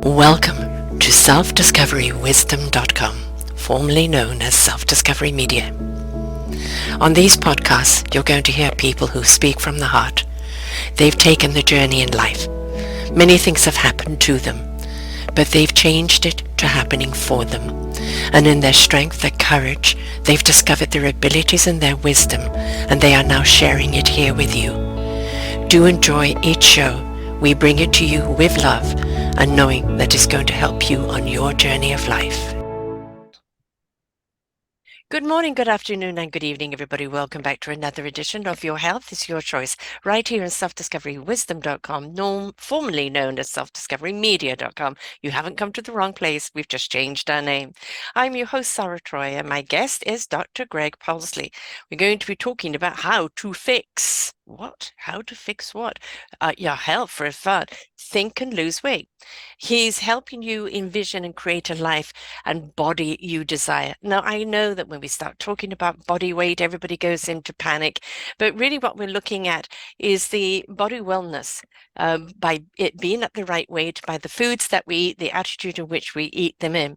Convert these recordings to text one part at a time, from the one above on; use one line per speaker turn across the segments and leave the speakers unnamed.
Welcome to self-discoverywisdom.com, formerly known as Self-Discovery Media. On these podcasts, you're going to hear people who speak from the heart. They've taken the journey in life. Many things have happened to them, but they've changed it to happening for them. And in their strength, their courage, they've discovered their abilities and their wisdom, and they are now sharing it here with you. Do enjoy each show. We bring it to you with love and knowing that it's going to help you on your journey of life. Good morning, good afternoon, and good evening, everybody. Welcome back to another edition of Your Health is Your Choice, right here on selfdiscoverywisdom.com, formerly known as selfdiscoverymedia.com. You haven't come to the wrong place. We've just changed our name. I'm your host, Sarah Troy, and my guest is Dr. Greg Pursley. We're going to be talking about how to fix what? How to fix what? Your health, for a start. Think and lose weight. He's helping you envision and create a life and body you desire. Now, I know that when we start talking about body weight, everybody goes into panic, but really what we're looking at is the body wellness by it being at the right weight, by the foods that we eat, the attitude in which we eat them in.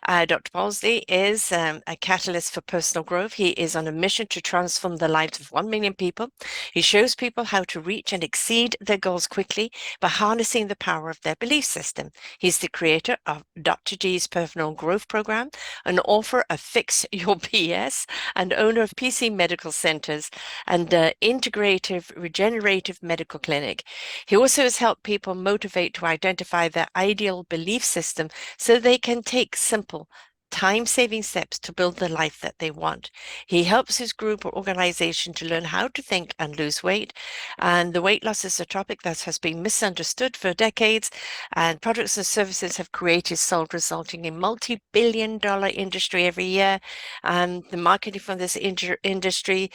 Dr. Pursley is a catalyst for personal growth. He is on a mission to transform the lives of 1 million people. He shows people how to reach and exceed their goals quickly by harnessing the power of their belief system. He's the creator of Dr. G's personal growth program, an author of Fix Your BS, and owner of PC Medical Centers and integrative regenerative medical clinic. He also has helped people motivate to identify their ideal belief system so they can take simple, time-saving steps to build the life that they want. He helps his group or organization to learn how to think and lose weight. And the weight loss is a topic that has been misunderstood for decades, and products and services have created, sold, resulting in multi-billion-dollar industry every year. And the marketing from this industry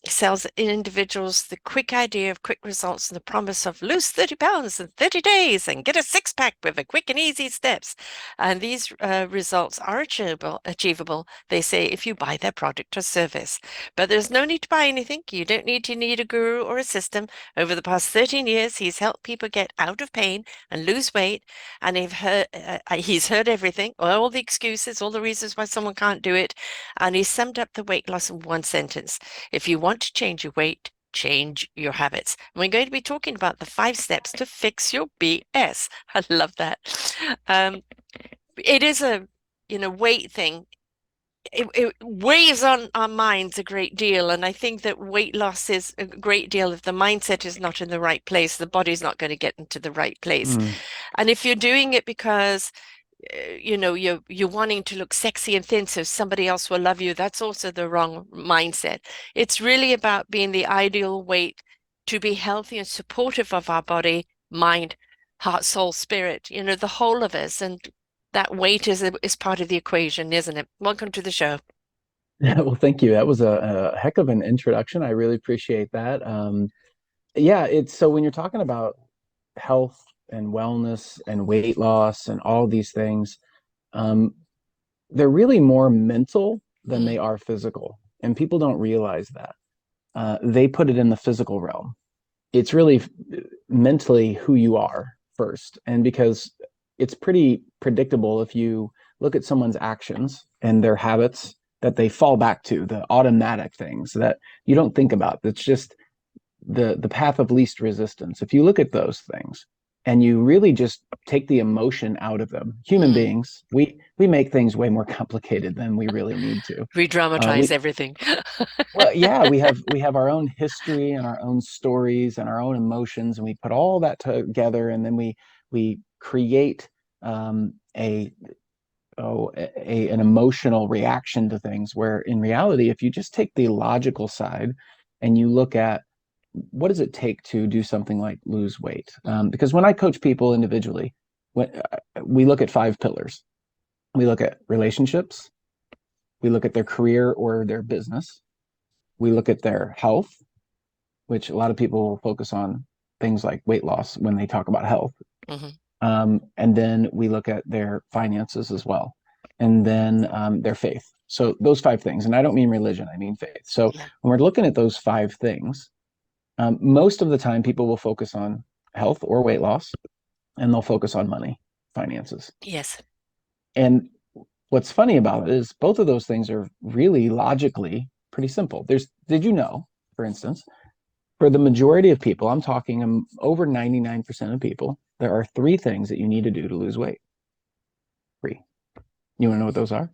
sells individuals the quick idea of quick results and the promise of lose 30 pounds in 30 days and get a six-pack with a quick and easy steps. And these results are achievable, they say, if you buy their product or service. But there's no need to buy anything. You don't need a guru or a system. Over the past 13 years, he's helped people get out of pain and lose weight. And he's heard everything, all the excuses, all the reasons why someone can't do it. And he summed up the weight loss in one sentence. If you want to change your weight, change your habits. And we're going to be talking about the 5 steps to fix your BS. I love that. It is a weight thing. It weighs on our minds a great deal, and I think that weight loss is a great deal. If the mindset is not in the right place, the body's not going to get into the right place. And if you're doing it because you're wanting to look sexy and thin so somebody else will love you, that's also the wrong mindset. It's really about being the ideal weight to be healthy and supportive of our body, mind, heart, soul, spirit, the whole of us. And that weight is part of the equation, isn't it? Welcome to the show.
Yeah, well, thank you. That was a heck of an introduction. I really appreciate that. Yeah, it's so when you're talking about health and wellness and weight loss and all these things, um, they're really more mental than they are physical. And people don't realize that. They put it in the physical realm. It's really mentally who you are first. And because it's pretty predictable if you look at someone's actions and their habits that they fall back to, the automatic things that you don't think about. It's just the path of least resistance. If you look at those things and you really just take the emotion out of them, human beings, we make things way more complicated than we really need to.
Re-dramatize everything.
Well, yeah, we have our own history and our own stories and our own emotions, and we put all that together, and then we create a an emotional reaction to things. Where in reality, if you just take the logical side and you look at what does it take to do something like lose weight, because when I coach people individually, we look at 5 pillars. We look at relationships, we look at their career or their business. We look at their health, which a lot of people will focus on things like weight loss when they talk about health. And then we look at their finances as well. And then their faith. So those 5 things, and I don't mean religion, I mean faith. So when we're looking at those 5 things, most of the time people will focus on health or weight loss, and they'll focus on money. finances.
Yes.
And what's funny about it is both of those things are really logically pretty simple. Did you know, for instance, for the majority of people, I'm talking over 99% of people, there are three things that you need to do to lose weight. Three. You want to know what those are?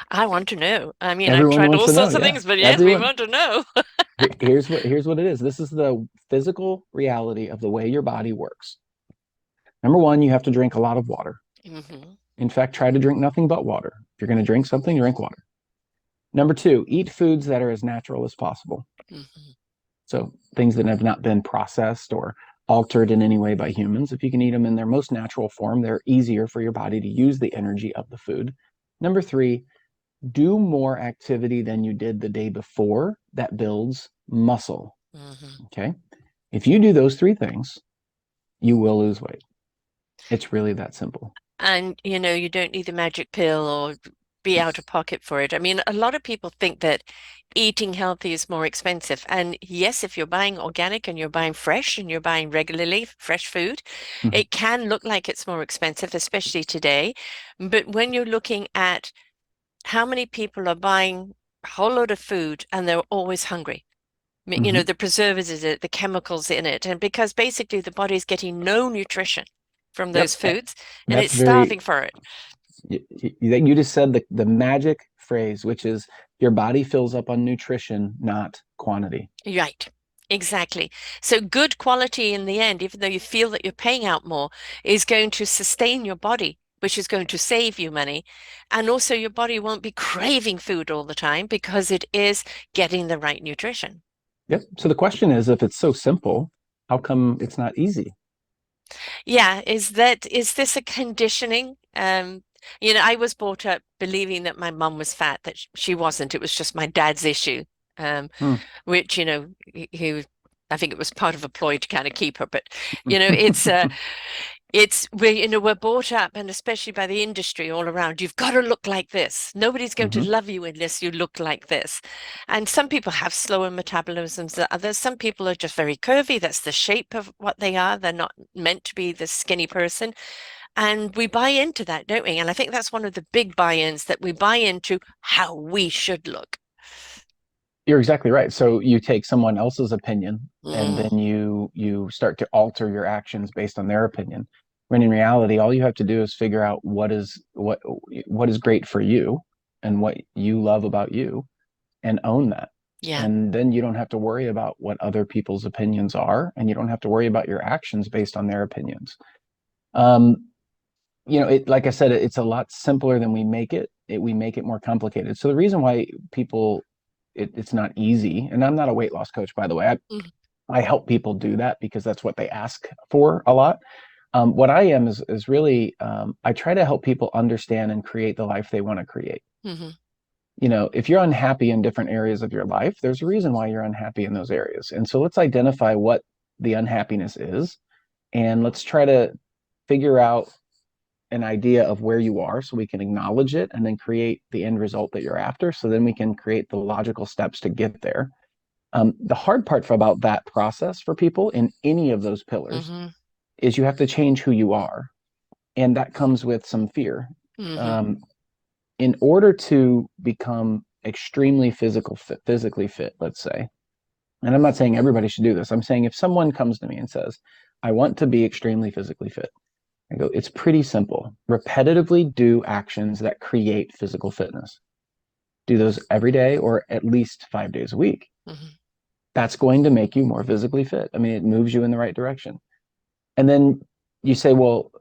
I want to know. I mean, I've
Everyone
tried
wants
all
to know.
sorts of
Yeah,
things, but yes, we
everyone.
want to know.
Here's what it is. This is the physical reality of the way your body works. Number one, you have to drink a lot of water.
Hmm.
In fact, try to drink nothing but water. If you're going to drink something, drink water. Number two, eat foods that are as natural as possible.
Hmm.
So things that have not been processed or altered in any way by humans. If you can eat them in their most natural form, they're easier for your body to use the energy of the food. Number three, do more activity than you did the day before that builds muscle.
Hmm.
Okay. If you do those three things, you will lose weight. It's really that simple.
And you don't need the magic pill or be out of pocket for it. I mean, a lot of people think that eating healthy is more expensive. And yes, if you're buying organic and you're buying fresh and you're buying regularly fresh food,
Mhm.
it can look like it's more expensive, especially today. But when you're looking at how many people are buying a whole load of food and they're always hungry.
Mhm.
The preservatives in it, the chemicals in it, and because basically the body's getting no nutrition from those
Yep.
foods and
That's
it's starving
very,
for it.
you just said the magic phrase, which is your body fills up on nutrition, not quantity.
Right. Exactly. So good quality in the end, even though you feel that you're paying out more, is going to sustain your body, which is going to save you money. And also your body won't be craving food all the time because it is getting the right nutrition.
Yep. So the question is, if it's so simple, how come it's not easy?
Yeah, is this a conditioning? I was brought up believing that my mum was fat, that she wasn't. It was just my dad's issue. Um,
Hmm.
which, I think it was part of a ploy to kind of keep her. But, it's we're brought up, and especially by the industry all around, you've got to look like this. Nobody's going to
Hmm.
love you unless you look like this. And some people have slower metabolisms than others. Some people are just very curvy. That's the shape of what they are. They're not meant to be this skinny person. And we buy into that, don't we? And I think that's one of the big buy-ins, that we buy into how we should look.
You're exactly right. So you take someone else's opinion and
Mm,
then you start to alter your actions based on their opinion. When in reality, all you have to do is figure out what is great for you and what you love about you and own that.
yeah.
And then you don't have to worry about what other people's opinions are, and you don't have to worry about your actions based on their opinions. Um, like I said, it's a lot simpler than we make it. We make it more complicated. So the reason why people, it's not easy, and I'm not a weight loss coach, by the way.
Mm,
I help people do that because that's what they ask for a lot. What I am is really, I try to help people understand and create the life they want to create.
mhm,
If you're unhappy in different areas of your life, there's a reason why you're unhappy in those areas. And so let's identify what the unhappiness is, and let's try to figure out an idea of where you are so we can acknowledge it and then create the end result that you're after. So then we can create the logical steps to get there. The hard part about that process for people in any of those pillars
mhm,
is you have to change who you are. And that comes with some fear.
mhm,
Um, in order to become extremely physically fit, let's say, and I'm not saying everybody should do this. I'm saying if someone comes to me and says, I want to be extremely physically fit, I go, it's pretty simple. Repetitively do actions that create physical fitness. Do those every day or at least 5 days a week.
mhm.
That's going to make you more physically fit. I mean, it moves you in the right direction. And then you say, well,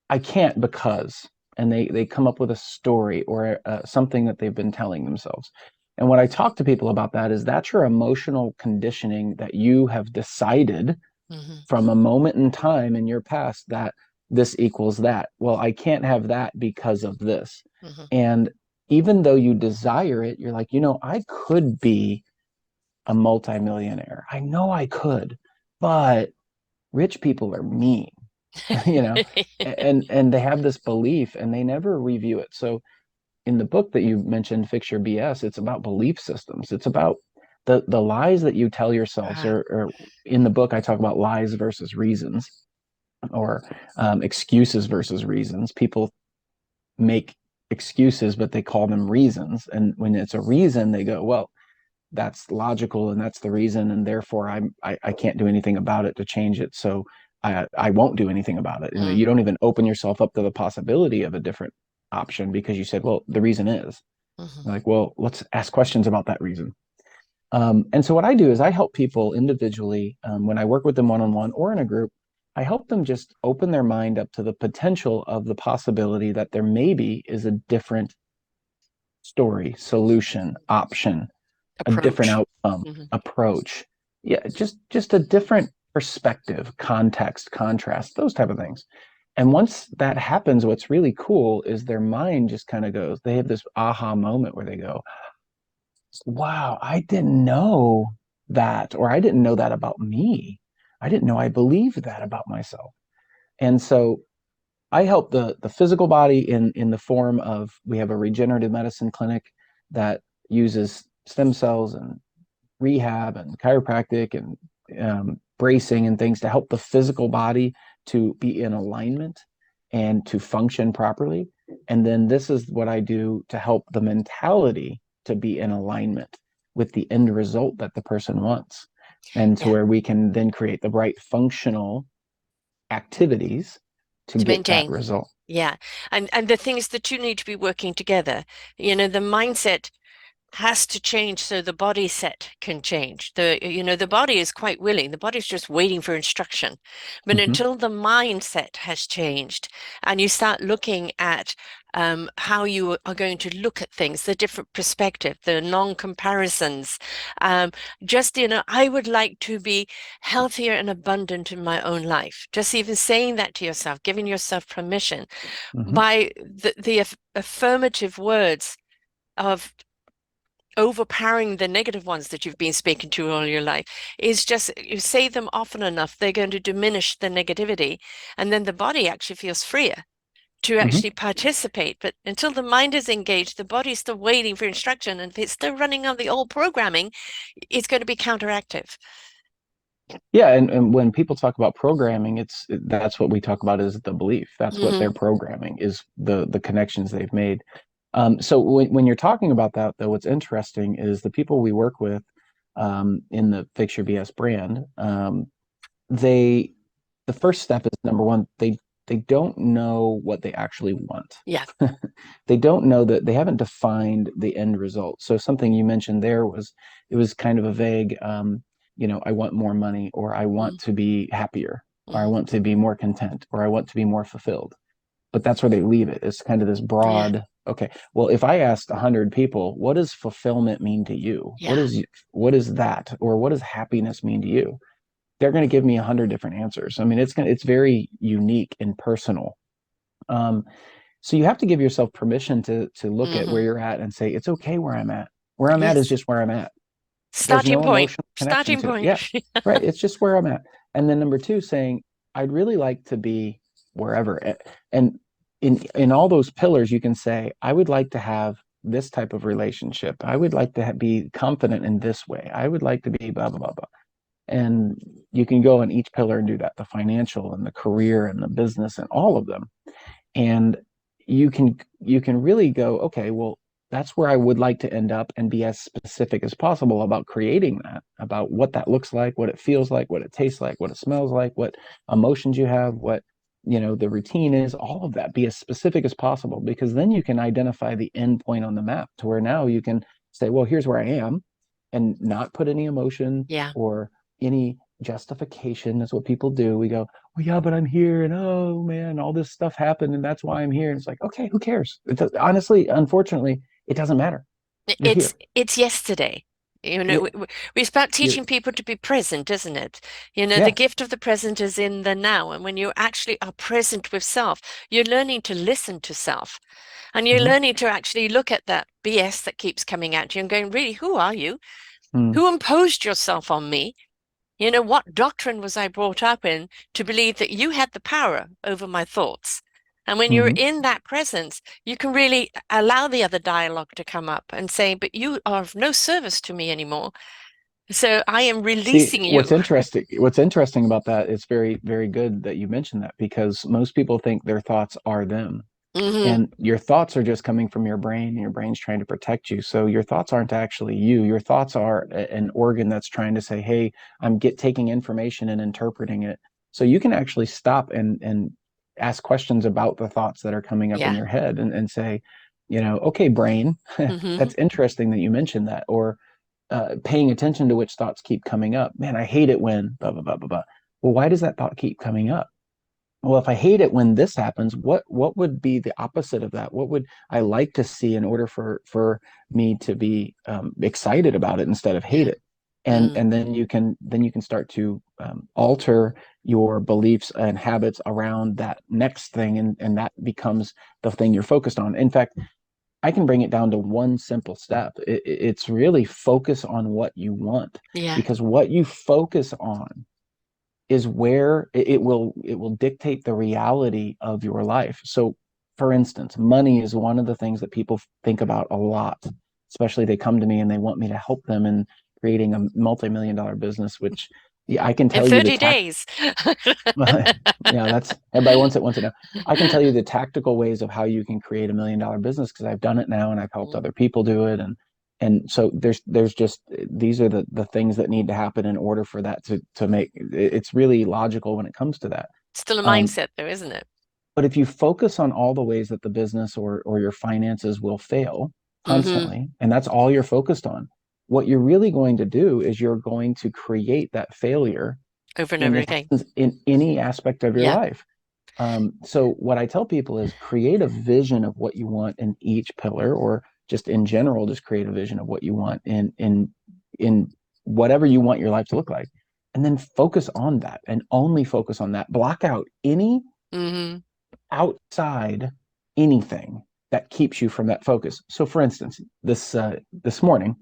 I can't because, and they come up with a story or something that they've been telling themselves. And what I talk to people about that is that's your emotional conditioning that you have decided
Mhm,
from a moment in time in your past that this equals that. Well, I can't have that because of this.
mhm.
And even though you desire it, you're like, I could be a multimillionaire. I know I could, but rich people are mean, you know, and they have this belief and they never review it. So in the book that you mentioned, Fix Your BS, it's about belief systems. It's about the lies that you tell yourselves,
Ah,
or in the book I talk about lies versus reasons. or excuses versus reasons. People make excuses, but they call them reasons. And when it's a reason, they go, well, that's logical and that's the reason. And therefore I can't do anything about it to change it. So I won't do anything about it. You know,
Mm,
you don't even open yourself up to the possibility of a different option because you said, well, the reason is
mhm.
like, well, let's ask questions about that reason. And so what I do is I help people individually when I work with them one-on-one or in a group. I help them just open their mind up to the potential of the possibility that there maybe is a different story, solution, option, a different
Approach.
outcome,
Hmm.
approach. Yeah, just a different perspective, context, contrast, those type of things. And once that happens, what's really cool is their mind just kind of goes, they have this aha moment where they go, wow, I didn't know that, or I didn't know that about me. I didn't know I believed that about myself. And so I help the physical body in the form of we have a regenerative medicine clinic that uses stem cells and rehab and chiropractic and bracing and things to help the physical body to be in alignment and to function properly. And then this is what I do to help the mentality to be in alignment with the end result that the person wants. And to
Yeah.
where we can then create the right functional activities to
To
get that
maintain.
result.
Yeah. And the thing is, the two need to be working together. The mindset has to change so the body set can change. The body is quite willing. The body's just waiting for instruction. But
Mm-hmm,
until the mindset has changed and you start looking at how you are going to look at things, the different perspective, the non-comparisons, um, I would like to be healthier and abundant in my own life. Just even saying that to yourself, giving yourself permission
mm-hmm,
by the affirmative words of overpowering the negative ones that you've been speaking to all your life is just you say them often enough, they're going to diminish the negativity. And then the body actually feels freer to
mm-hmm.
actually participate. But until the mind is engaged, the body's still waiting for instruction. And if it's still running on the old programming, it's going to be counteractive.
Yeah, and when people talk about programming, that's what we talk about is the belief. That's what
Hmm.
they're programming is the connections they've made. So when you're talking about that, though, what's interesting is the people we work with in the Fix Your BS brand, they the first step is number one, they don't know what they actually want.
Yeah.
They don't know that they haven't defined the end result. So something you mentioned there was it was kind of a vague, I want more money, or I want to be happier, or I
Mm-hmm.
want to be more content, or I want to be more fulfilled. But that's where they leave it. It's kind of this
Yeah.
broad, okay, well, if I asked 100 people, what does fulfillment mean to you?
Yeah.
What is that? Or what does happiness mean to you? They're going to give me 100 different answers. I mean, it's very unique and personal. Um, so you have to give yourself permission to look at where
Hmm.
you're at and say, it's okay where I'm at. Where I'm at is
Yes.
just where I'm at. There's
Starting
no
point.
emotional connection
Starting
to it.
point.
Yeah, right. It's just where I'm at. And then number two, saying, I'd really like to be wherever. And in all those pillars, you can say, I would like to have this type of relationship. I would like to be confident in this way. I would like to be blah, blah, blah, blah. And you can go in each pillar and do that, the financial and the career and the business and all of them. And you can really go, okay, well, that's where I would like to end up and be as specific as possible about creating that, about what that looks like, what it feels like, what it tastes like, what it smells like, what emotions you have, what the routine is, all of that. Be as specific as possible because then you can identify the end point on the map to where now you can say, well, here's where I am and not put any emotion
Yeah.
or any justification. That's what people do. We go, well, yeah, but I'm here, and oh man, all this stuff happened, and that's why I'm here. And it's like, okay, who cares? Honestly, unfortunately, it doesn't matter. You're
It's
here.
it's yesterday.
Yeah,
We start
you're.
teaching people to be present, isn't it? The
Yeah.
gift of the present is in the now. And when you actually are present with self, you're learning to listen to self. And you're
Mm-hmm.
learning to actually look at that BS that keeps coming at you and going, really, who are you?
Mm-hmm.
Who imposed yourself on me? What doctrine was I brought up in to believe that you had the power over my thoughts? And when you're
Mm-hmm.
in that presence, you can really allow the other dialogue to come up and say, but you are of no service to me anymore. So I am
See,
releasing you.
what's interesting about that, it's very, very good that you mentioned that because most people think their thoughts are them.
Hmm.
And your thoughts are just coming from your brain, and your brain's trying to protect you. So your thoughts aren't actually you. Your thoughts are an organ that's trying to say, "Hey, I'm get taking information and interpreting it." So you can actually stop and ask questions about the thoughts that are coming up in
Yeah.
your head and say, "Okay, brain,
Hmm.
that's interesting that you mentioned that," or paying attention to which thoughts keep coming up. Man, I hate it when blah blah blah blah blah. Well, why does that thought keep coming up? Well, if I hate it when this happens, what would be the opposite of that? What would I like to see in order for me to be excited about it instead of hate
Yeah.
it? And
Mm.
and then you can start to alter your beliefs and habits around that next thing, and that becomes the thing you're focused on. In fact, I can bring it down to one simple step. It's really focus on what you want,
Yeah.
because what you focus on is where it will dictate the reality of your life. So, for instance, money is one of the things that people think about a lot. Especially they come to me and they want me to help them in creating a multi-million dollar business, which, yeah, I can
In
tell you the
30
tact
days.
yeah, that's everybody wants it now. I can tell you the tactical ways of how you can create $1 million business because I've done it now and I've helped
Mm.
other people do it. And so there's just these are the things that need to happen in order for that to make it's really logical when it comes to that.
Still a
Um,
mindset, though, isn't it?
but if you focus on all the ways that the business or your finances will fail
Hmm.
constantly, and that's all you're focused on, what you're really going to do is you're going to create that failure
Over and
when
over
it
again.
happens in any aspect of your
Yeah.
life. So what I tell people is create a vision of what you want in each pillar, or just in general, just create a vision of what you want in whatever you want your life to look like, and then focus on that and only focus on that. Block out any
Hmm.
outside anything that keeps you from that focus. So, for instance, this morning,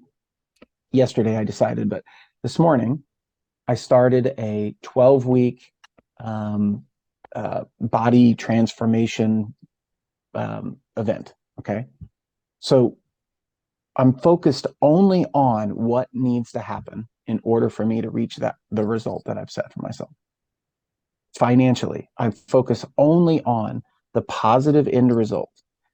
yesterday I decided, but this morning I started a 12-week um, body transformation event. Okay. So I'm focused only on what needs to happen in order for me to reach the result that I've set for myself. Financially, I focus only on the positive end result.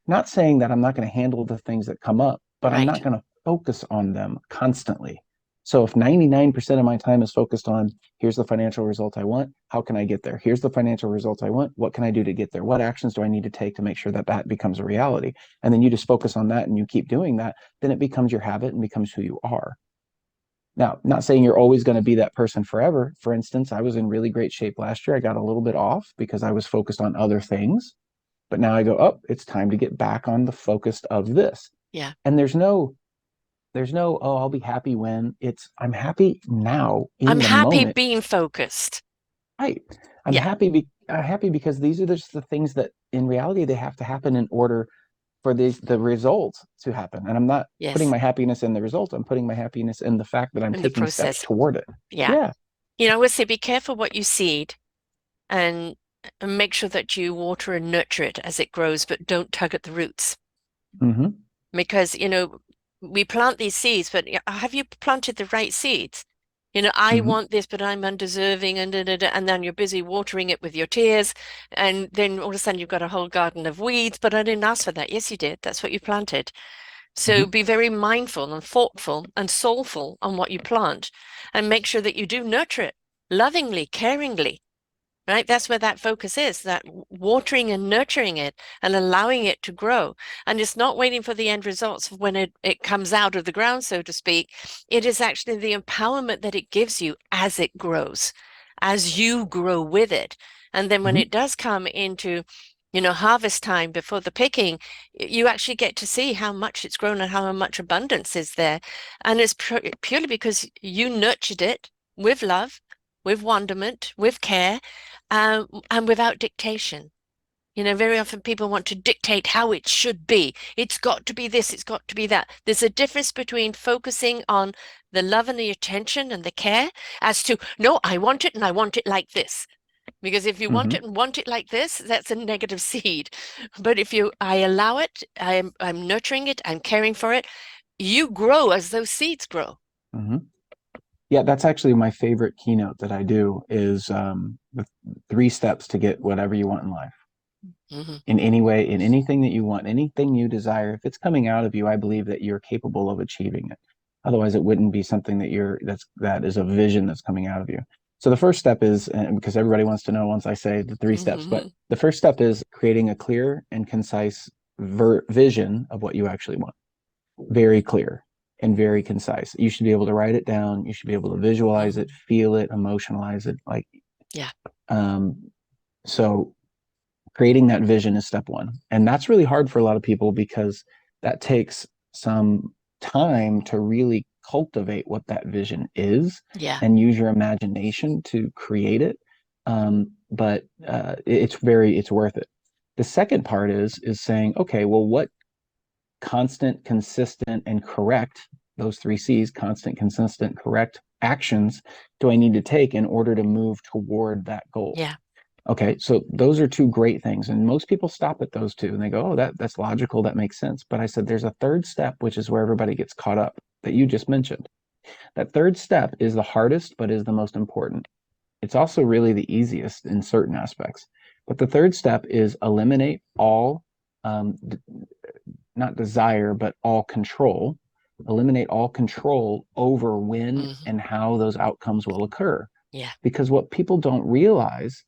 Not saying that I'm not going to handle the things that come up, but I'm not
Right.
going to focus on them constantly. So if 99% of my time is focused on here's the financial result I want, how can I get there? Here's the financial result I want, what can I do to get there? What actions do I need to take to make sure that that becomes a reality? And then you just focus on that and you keep doing that, then it becomes your habit and becomes who you are. Now, not saying you're always going to be that person forever. For instance, I was in really great shape last year. I got a little bit off because I was focused on other things. But now I go, oh, it's time to get back on the focus of this.
Yeah.
And there's no, oh, I'll be happy when I'm happy now
I'm
in the
happy
moment.
being focused.
Right.
Yeah.
I'm happy because these are just the things that in reality they have to happen in order for the results to happen. And I'm not putting
Yes.
my happiness in the result. I'm putting my happiness in the fact that I'm
In the
taking steps
process.
toward it.
Yeah.
Yeah.
I would say be careful what you seed and, and make sure that you water and nurture it as it grows, but don't tug at the roots.
Hmm.
Because, we plant these seeds, but have you planted the right seeds? I
Hmm.
want this, but I'm undeserving, and da, da, da, and then you're busy watering it with your tears, and then all of a sudden you've got a whole garden of weeds. But I didn't ask for that. Yes, you did. That's what you planted. So
Hmm.
be very mindful and thoughtful and soulful on what you plant, and make sure that you do nurture it lovingly, caringly, right? That's where that focus is, that watering and nurturing it and allowing it to grow. And it's not waiting for the end results when it comes out of the ground, so to speak. It is actually the empowerment that it gives you as it grows, as you grow with it. And then when
Hmm.
it does come into harvest time before the picking, you actually get to see how much it's grown and how much abundance is there. And it's purely because you nurtured it with love, with wonderment, with care, and without dictation. Very often people want to dictate how it should be. It's got to be this, it's got to be that. There's a difference between focusing on the love and the attention and the care as to, no, I want it and I want it like this. Because if you want it
Hmm.
and want it like this, that's a negative seed. But if I allow it, I'm nurturing it, I'm caring for it, you grow as those seeds grow.
Hmm. Yeah, that's actually my favorite keynote that I do is the 3 steps to get whatever you want in life.
Hmm.
In any way, in anything that you want, anything you desire, if it's coming out of you, I believe that you're capable of achieving it. Otherwise, it wouldn't be something that is a vision that's coming out of you. So the first step is, and because everybody wants to know once I say the 3 steps, but
Hmm.
the first step is creating a clear and concise vision of what you actually want. Very clear and very concise. You should be able to write it down. You should be able to visualize
Hmm.
it, feel it, emotionalize it.
Yeah.
Um, so creating that vision is step one. And that's really hard for a lot of people because that takes some time to really cultivate what that vision is
Yeah.
and use your imagination to create it. But it's worth it. The second part is saying, okay, well, what constant, consistent, and correct, those 3 C's, constant, consistent, correct actions do I need to take in order to move toward that goal?
Yeah.
Okay, so those are 2 great things. And most people stop at those 2 and they go, oh, that's logical, that makes sense. But I said there's a third step, which is where everybody gets caught up that you just mentioned. That third step is the hardest, but is the most important. It's also really the easiest in certain aspects. But the third step is eliminate all um, not desire, but all control, eliminate all control over when
Hmm.
and how those outcomes will occur.
Yeah.
Because what people don't realize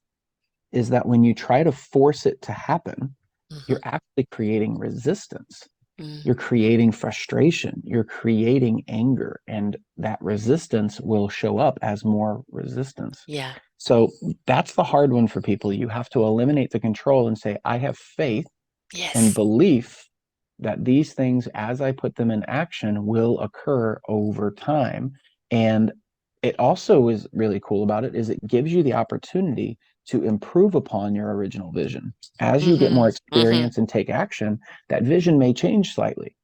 is that when you try to force it to happen,
Hmm.
you're actually creating resistance.
Mm.
You're creating frustration. You're creating anger. And that resistance will show up as more resistance.
Yeah.
So that's the hard one for people. You have to eliminate the control and say, I have faith and
Yes.
belief that these things, as I put them in action, will occur over time. And it also is really cool about it is it gives you the opportunity to improve upon your original vision. As you get
Hmm.
more
Hmm.
experience and take action, that vision may change slightly.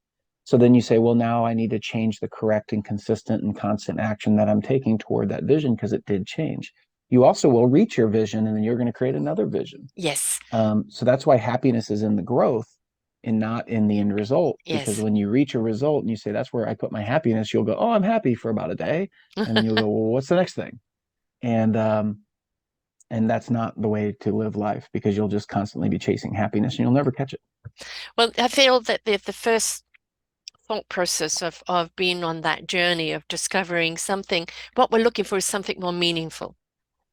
So then you say, well, now I need to change the correct and consistent and constant action that I'm taking toward that vision because it did change. You also will reach your vision and then you're going to create another vision.
Yes.
So that's why happiness is in the growth and not in the end result. Because
Yes.
when you reach a result and you say, that's where I put my happiness, you'll go, oh, I'm happy for about a day. And then you'll go, well, what's the next thing? And, um, and that's not the way to live life because you'll just constantly be chasing happiness and you'll never catch it.
Well, I feel that the first thought process of being on that journey of discovering something, what we're looking for is something more meaningful.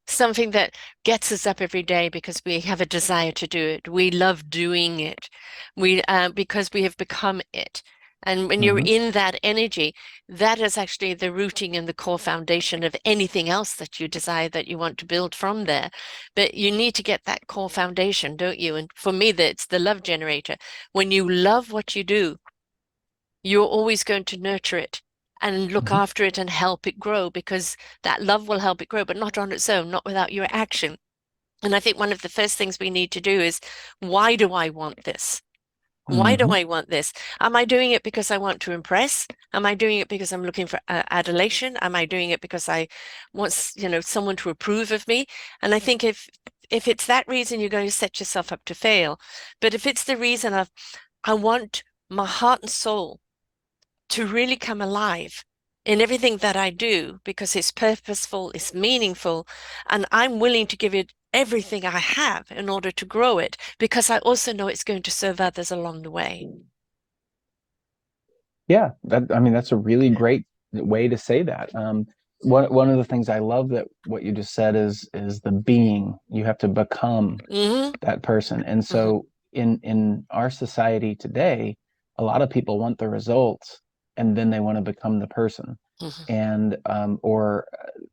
Something that gets us up every day because we have a desire to do it. We love doing it. Because we have become it. And when you're
Mm-hmm.
in that energy, that is actually the rooting and the core foundation of anything else that you desire that you want to build from there. But you need to get that core foundation, don't you? And for me, that's the love generator. When you love what you do, you're always going to nurture it and look
Mm-hmm.
after it and help it grow because that love will help it grow, but not on its own, not without your action. And I think one of the first things we need to do is, why do I want this? Why do
Mm-hmm.
I want this? Am I doing it because I want to impress? Am I doing it because I'm looking for adulation? Am I doing it because I want, someone to approve of me? And I think if it's that reason, you're going to set yourself up to fail. But if it's the reason of, I want my heart and soul to really come alive in everything that I do because it's purposeful, it's meaningful, and I'm willing to give it everything I have in order to grow it because I also know it's going to serve others along the way.
Yeah, I mean that's a really great way to say that. One of the things I love that what you just said is the being. You have to become
Hmm.
that person. And
Hmm.
so in our society today, a lot of people want the results and then they want to become the person.
Hmm.
And or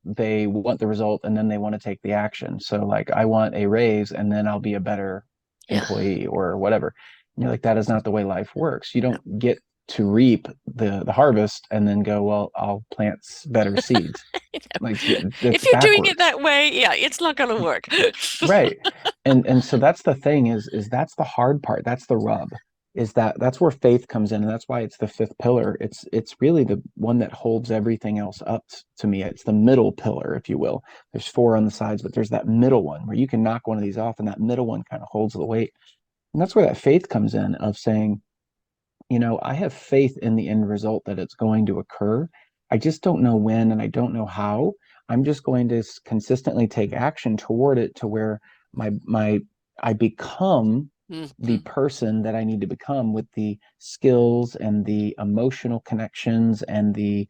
they want the result and then they want to take the action. So like I want a raise and then I'll be a better
Yeah.
employee or whatever. And you're like, that is not the way life works. You
No.
don't get to reap the harvest and then go, well, I'll plant better seeds. Like yeah,
If
that's
you're doing it
backwards.
that way, yeah, it's not going to work.
Right. And so that's the thing is that's the hard part. That's the rub. Is that that's where faith comes in and that's why it's the fifth pillar. It's really the one that holds everything else up to me. It's the middle pillar, if you will. There's 4 on the sides, but there's that middle one where you can knock one of these off and that middle one kind of holds the weight. And that's where that faith comes in of saying, I have faith in the end result that it's going to occur. I just don't know when and I don't know how. I'm just going to consistently take action toward it to where my I become the
Hmm.
person that I need to become with the skills and the emotional connections and the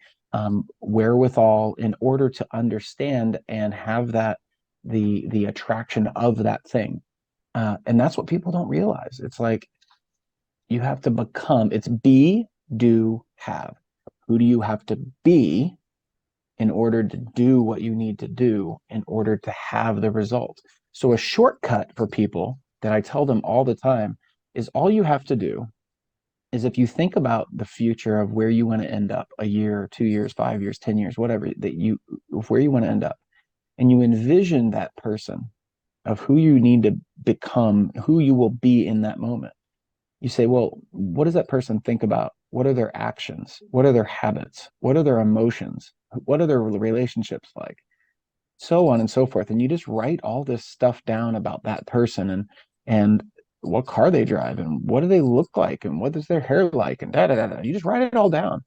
wherewithal in order to understand and have that the attraction of that thing. And that's what people don't realize. It's like you have to become, it's be, do, have. Who do you have to be in order to do what you need to do in order to have the result? So, a shortcut for people that I tell them all the time is all you have to do is if you think about the future of where you want to end up a year, 2 years, 5 years, 10 years, whatever that you, where you want to end up, and you envision that person of who you need to become, who you will be in that moment. You say, well, what does that person think about? What are their actions? What are their habits? What are their emotions? What are their relationships like? So on and so forth. And you just write all this stuff down about that person and what car they drive and what do they look like and what is their hair like and da da da da. You just write it all down.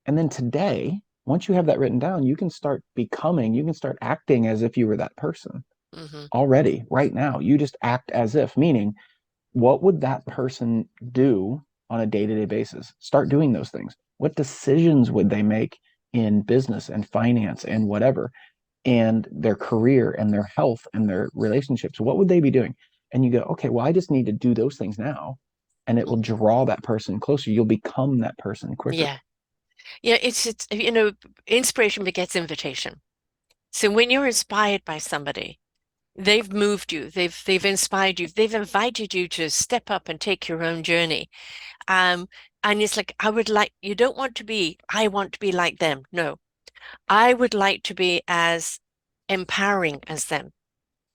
And then today, once you have that written down, you can start becoming, you can start acting as if you were that person
Hmm.
already, right now. You just act as if, meaning what would that person do on a day-to-day basis? Start doing those things. What decisions would they make in business and finance and whatever, and their career and their health and their relationships? What would they be doing? And you go, okay, well, I just need to do those things now, and it will draw that person closer. You'll become that person quicker.
Yeah. Yeah, it's inspiration begets invitation. So when you're inspired by somebody, they've moved you, they've inspired you, they've invited you to step up and take your own journey. Um, and it's like, I would like, you don't want to be, I want to be like them. No, I would like to be as empowering as them.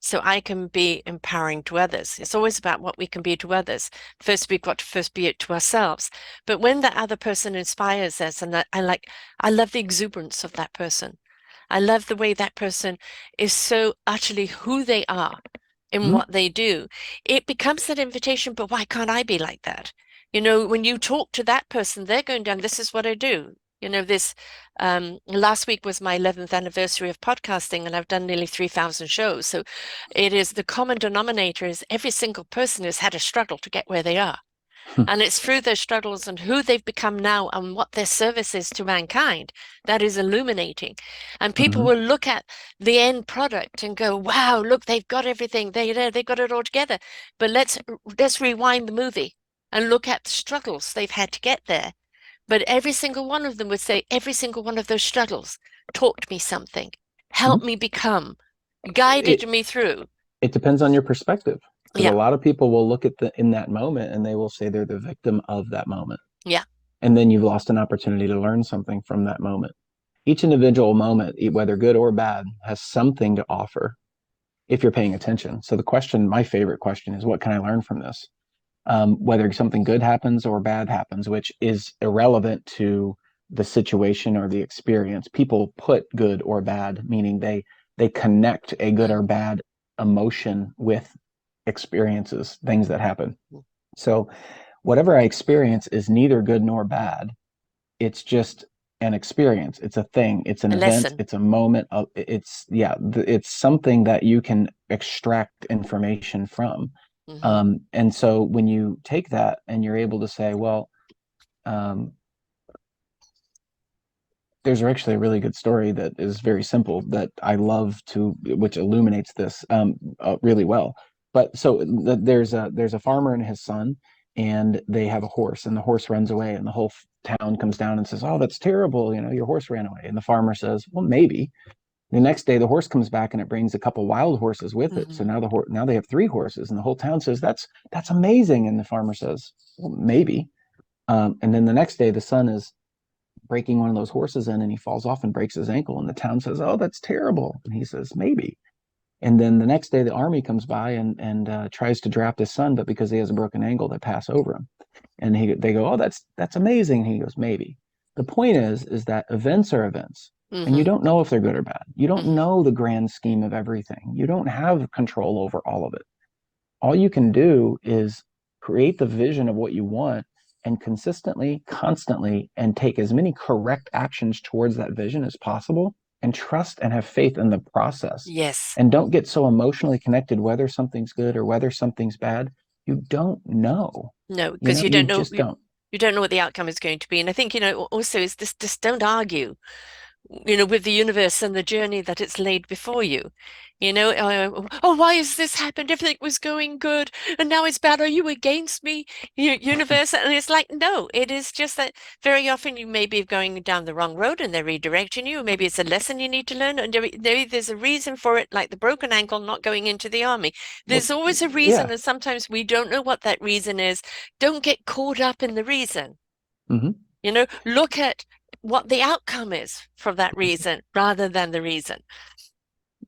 So I can be empowering to others. It's always about what we can be to others. First, we've got to first be it to ourselves. But when that other person inspires us, and I love the exuberance of that person. I love the way that person is so utterly who they are in
Mhm.
what they do. It becomes that invitation, but why can't I be like that? When you talk to that person, they're going down, this is what I do. This last week was my 11th anniversary of podcasting, and I've done nearly 3,000 shows. So it is the common denominator is every single person has had a struggle to get where they are. And it's through their struggles and who they've become now and what their service is to mankind that is illuminating. And people
Mhm.
will look at the end product and go, wow, look, they've got everything. They've got it all together. But let's rewind the movie and look at the struggles they've had to get there. But every single one of them would say, every single one of those struggles taught me something, helped
Mhm.
me become, guided
It
me through.
it depends on your perspective because a
Yeah,
lot of people will look at the in that moment and they will say they're the victim of that moment.
yeah.
And then you've lost an opportunity to learn something from that moment. Each individual moment, whether good or bad, has something to offer if you're paying attention. So the question, my favorite question is, what can I learn from this? Whether something good happens or bad happens, which is irrelevant to the situation or the experience. People put good or bad, meaning they connect a good or
Mm,
bad emotion with experiences, things that happen.
mm.
So whatever I experience is neither good nor bad. It's just an experience. It's a thing. It's an
A
event.
lesson.
It's a moment. It's yeah. It's something that you can extract information from.
Hmm.
And so when you take that and you're able to say, well, um, there's actually a really good story that is very simple that I love to, which illuminates this really well. But so there's a farmer and his son, and they have a horse, and the horse runs away, and the whole town comes down and says, "Oh, that's terrible! Your horse ran away." And the farmer says, "Well, maybe." The next day, the horse comes back, and it brings a couple wild horses with it. So
Hmm.
now they have three horses, and the whole town says, "That's amazing." And the farmer says, "Well, maybe." And then the next day, the son is breaking one of those horses in and he falls off and breaks his ankle. And the town says, "Oh, that's terrible." And he says, "Maybe." And then the next day, the army comes by and tries to draft his son, but because he has a broken ankle, they pass over him. And they go, "Oh, that's amazing." And he goes, "Maybe." The point is that events are events, and you
Hmm.
don't know if they're good or bad. You don't
Hmm.
know the grand scheme of everything. You don't have control over all of it. All you can do is create the vision of what you want and consistently, constantly, and take as many correct actions towards that vision as possible, and trust and have faith in the process.
Yes.
And don't get so emotionally connected whether something's good or whether something's bad. You don't know.
No,
You
because
know,
you
you
don't know
just don't.
you don't know what the outcome is going to be. And I think, also is this just don't argue, with the universe and the journey that it's laid before you. Oh, why has this happened? Everything was going good, and now it's bad. Are you against me, universe? And it's like, no, it is just that very often you may be going down the wrong road and they're redirecting you. Maybe it's a lesson you need to learn, and maybe there's a reason for it, like the broken ankle not going into the army.
Well,
There's always a reason,
yeah.
and sometimes we don't know what that reason is. Don't get caught up in the reason.
Hmm.
Look at what the outcome is for that reason rather than the reason.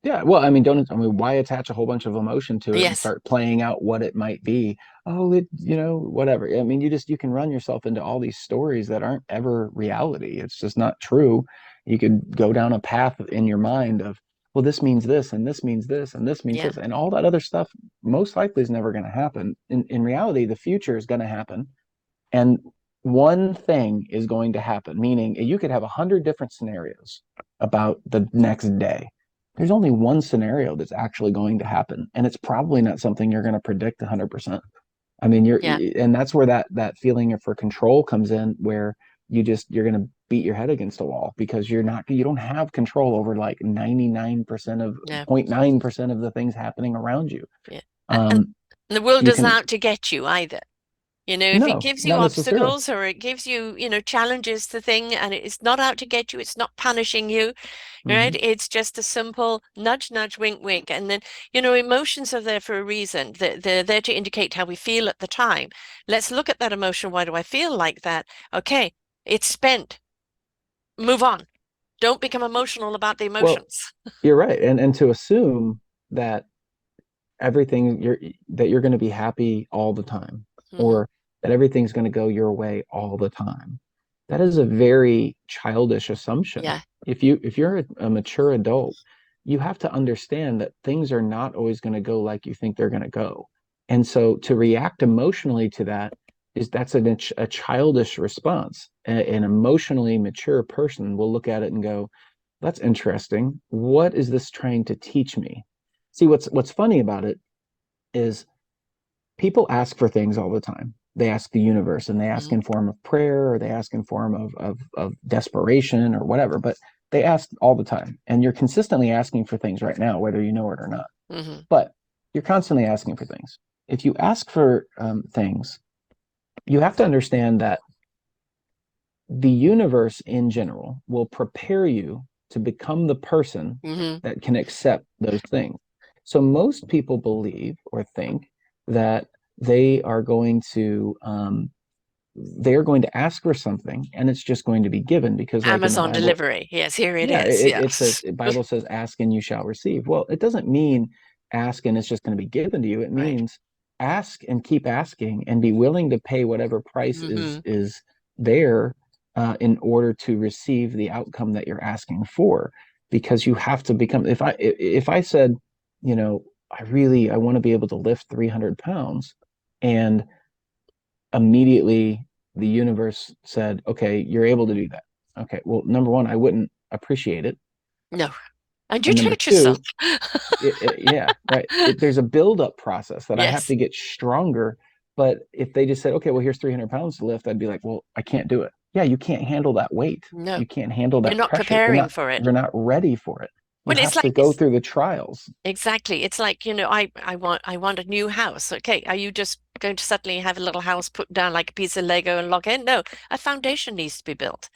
Yeah, well, I mean, don't, I mean, why attach a whole bunch of emotion to it and
Yes.
start playing out what it might be? Oh, whatever. I mean, you can run yourself into all these stories that aren't ever reality. It's just not true. You could go down a path in your mind of, well, this means this, and this means this, and this means
Yeah.
this, and all that other stuff most likely is never going to happen. In reality, the future is going to happen, and one thing is going to happen, meaning you could have 100 different scenarios about the next day. There's only one scenario that's actually going to happen, and it's probably not something you're going to predict 100%. I mean,
Yeah.
and that's where that feeling for control comes in, where you're going to beat your head against a wall because you don't have control over like 99% of
No.
0.9% of the things happening around you.
Yeah. And
Um,
the world
you
isn't
can
out to get you either. If it
No,
gives you
not necessarily.
obstacles or it gives you, challenges to thing and it's not out to get you, it's not punishing you, right?
Hmm.
It's just a simple nudge, nudge, wink, wink. And then, emotions are there for a reason. They're there to indicate how we feel at the time. Let's look at that emotion. Why do I feel like that? Okay, it's spent. Move on. Don't become emotional about the
Well,
emotions.
you're right, and to assume that everything you're going to be happy all the time,
Hmm.
or that everything's going to go your way all the time, that is a very childish assumption.
Yeah.
If you're a mature adult, you have to understand that things are not always going to go like you think they're going to go. And so to react emotionally to that that's a childish response. An emotionally mature person will look at it and go, that's interesting. What is this trying to teach me? See, what's funny about it is people ask for things all the time. They ask the universe, and they ask
Hmm.
in form of prayer, or they ask in form of desperation or whatever, but they ask all the time. And you're consistently asking for things right now, whether you know it or not.
Hmm.
But you're constantly asking for things. If you ask for things, you have to understand that the universe in general will prepare you to become the person
Hmm.
that can accept those things. So most people believe or think that they are going to they are going to ask for something and it's just going to be given because, like in the
Amazon
Bible,
delivery. Yes, here it
yeah,
is.
it says,
Yes.
the Bible says, ask and you shall receive. Well, it doesn't mean ask and it's just going to be given to you. It
Right.
means ask and keep asking and be willing to pay whatever price is
Hmm.
is there in order to receive the outcome that you're asking for. Because you have to become, if I said, I want to be able to lift 300 pounds, and immediately the universe said, okay, you're able to do that. Okay, well, number one, I wouldn't appreciate it.
No. And you
And number
told yourself.
two, yeah, right. There's a build-up process that I have
Yes.
to get stronger. But if they just said, okay, well, here's 300 pounds to lift, I'd be like, well, I can't do it. Yeah, you can't handle that weight.
No.
You can't handle
You're
that
not
pressure. You're
preparing
not,
for it.
you're not ready for it. You
Well, it's
have to
like
go
this.
through the trials.
Exactly. It's like, I want a new house. Okay. Are you just going to suddenly have a little house put down like a piece of Lego and lock in? No, a foundation needs to be built.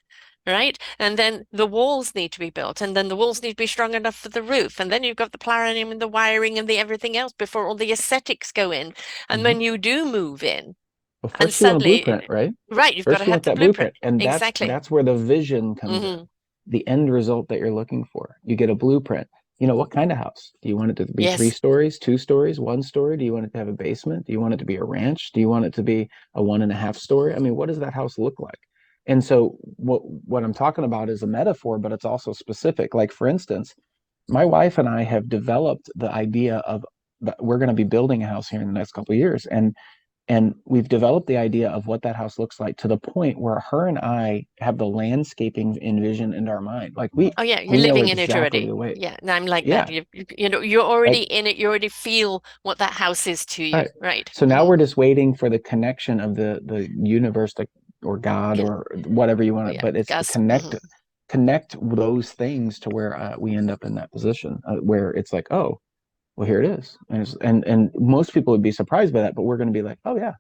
Right? And then the walls need to be built, and then the walls need to be strong enough for the roof. And then you've got the planning and the wiring and the everything else before all the aesthetics go in. And
Mhm.
when you do move in,
Well,
and
first you want a blueprint,
suddenly,
right?
right, you've got to
First you
have
want
the
that
blueprint.
blueprint, and that's
Exactly.
that's where the vision comes in.
Hmm.
The end result that you're looking for. You get a blueprint. What kind of house? Do you want it to be three
Yes.
stories, 2 stories, 1 story? Do you want it to have a basement? Do you want it to be a ranch? Do you want it to be a 1.5 story? I mean, what does that house look like? And so what I'm talking about is a metaphor, but it's also specific. Like for instance, my wife and I have developed the idea of that we're going to be building a house here in the next couple of years. And And we've developed the idea of what that house looks like to the point where her and I have the landscaping envisioned in our mind. Like
Oh yeah, you're
we know
living in it
exactly
already.
the way.
Yeah, and I'm like that.
Yeah.
You know, you're already
Like,
in it. You already feel what that house is to
all
you,
right.
right?
So now we're just waiting for the connection of the universe to, or God
Yeah.
or whatever you
Oh
want to,
yeah,
but it's
gas.
connect those things to where we end up in that position where it's like, oh, well, here it is. And most people would be surprised by that, but we're going to be like, oh yeah,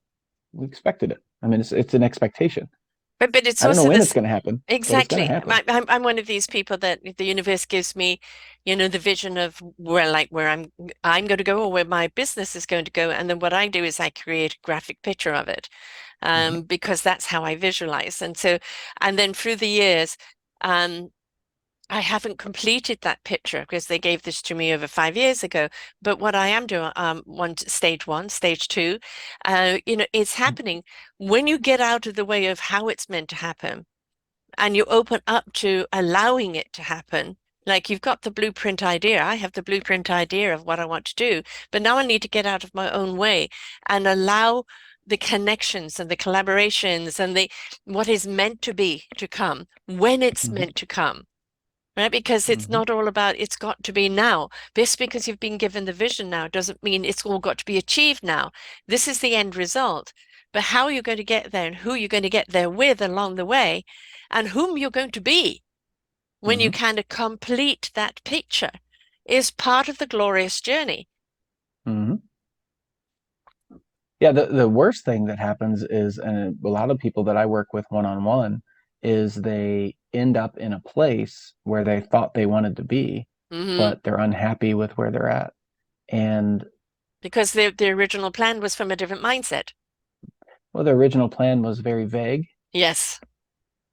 we expected it. I mean, it's an expectation.
But it's
I don't know
also
when it's
this.
going to happen, but it's going to
Exactly.
happen.
I'm one of these people that the universe gives me, you know, the vision of where where I'm going to go or where my business is going to go. And then what I do is I create a graphic picture of it,
Hmm.
because that's how I visualize. And so, and then through the years, um, I haven't completed that picture because they gave this to me over 5 years ago. But what I am doing, stage one, stage two, you know, it's happening when you get out of the way of how it's meant to happen and you open up to allowing it to happen. Like you've got the blueprint idea. I have the blueprint idea of what I want to do, but now I need to get out of my own way and allow the connections and the collaborations and the what is meant to be to come when it's
Hmm.
meant to come. Right? Because it's
Hmm.
not all about it's got to be now. Just because you've been given the vision now doesn't mean it's all got to be achieved now. This is the end result. But how you're going to get there and who you're going to get there with along the way and whom you're going to be when you
Hmm.
kind of complete that picture is part of the glorious journey.
Hmm. Yeah, the worst thing that happens is, and a lot of people that I work with one on one, is they end up in a place where they thought they wanted to be,
Hmm.
but they're unhappy with where they're at. And
Because the original plan was from a different mindset.
well, their original plan was very vague,
Yes.